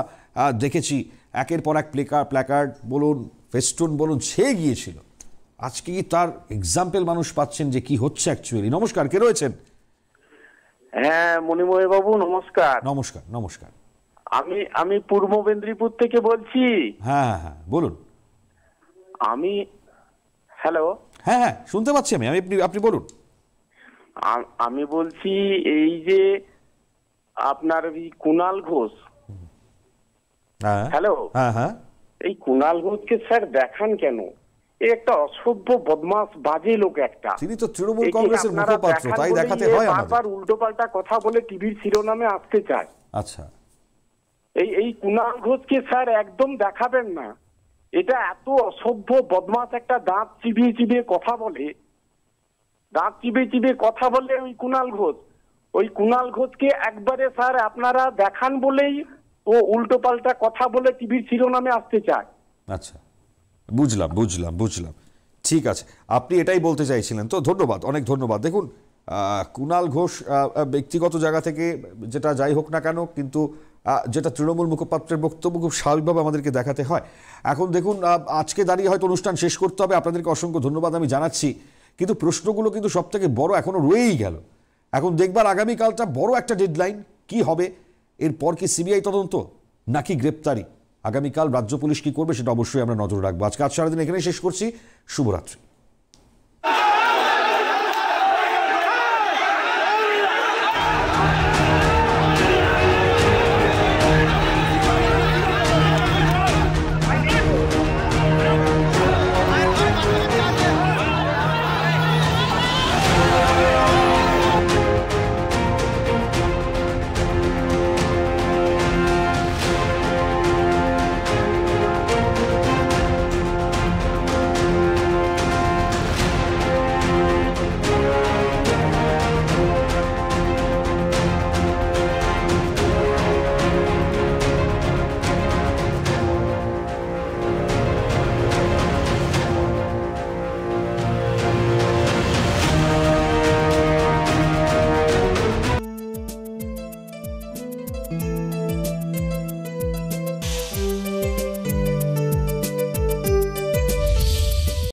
দেখেছি। একের পর এক প্ল্যাকার্ড বলুন, ফেস্টুন বলুন, ছেয়ে গিয়েছিল। আজকে কি তার এক্সাম্পল মানুষ পাচ্ছেন যে কি হচ্ছে অ্যাকচুয়ালি? নমস্কার, কে রয়েছেন? হ্যাঁ মণিময় বাবু নমস্কার। নমস্কার নমস্কার। আমি পূর্ব মেদিনীপুর থেকে বলছি। হ্যাঁ হ্যাঁ বলুন। হ্যালো, হ্যাঁ হ্যাঁ শুনতে পাচ্ছি আমি, আপনি বলুন। আমি বলছি এই যে আপনার কুণাল ঘোষ, হ্যালো, হ্যাঁ হ্যাঁ, এই কুণাল ঘোষকে স্যার দেখান কেন? এই একটা অসভ্য বদমাস বাজে লোক একটা। তিনি তো তৃণমূল কংগ্রেসের মুখপাত্র, তাই দেখাতে হয় আমাদের। বারবার উল্টোপাল্টা কথা বলে টিভির শিরোনামে আসতে চায়। আচ্ছা, এই কুণাল ঘোষকে স্যার একদম দেখাবেন না। এটা এত অসভ্য বদমাস একটা, দাঁত চিবিয়ে চিবিয়ে কথা বলে, ওই কুণাল ঘোষকে একবারে স্যার আপনারা দেখান বলেই ও উল্টো পাল্টা কথা বলে টিভির শিরোনামে আসতে চায়। আচ্ছা, বুঝলাম। ঠিক আছে, আপনি এটাই বলতে চাইছিলেন তো, ধন্যবাদ, অনেক ধন্যবাদ। দেখুন কুণাল ঘোষ ব্যক্তিগত জায়গা থেকে যেটা যাই হোক না কেন, কিন্তু যেটা তৃণমূল মুখপাত্রের বক্তব্য খুব স্বাভাবিকভাবে আমাদেরকে দেখাতে হয়। এখন দেখুন, আজকে দাঁড়িয়ে হয়তো অনুষ্ঠান শেষ করতে হবে, আপনাদেরকে অসংখ্য ধন্যবাদ আমি জানাচ্ছি, কিন্তু প্রশ্নগুলো কিন্তু সব থেকে বড় এখনো রয়েই গেল। এখন দেখবার আগামীকালটা বড় একটা ডেডলাইন, কি হবে এরপর, কি সিবিআই তদন্ত নাকি গ্রেপ্তারি? আগামীকাল রাজ্য পুলিশ কি করবে সেটা অবশ্যই আমরা নজর রাখবো। আজকে সারাদিন এখানেই শেষ করছি। শুভরাত্রি।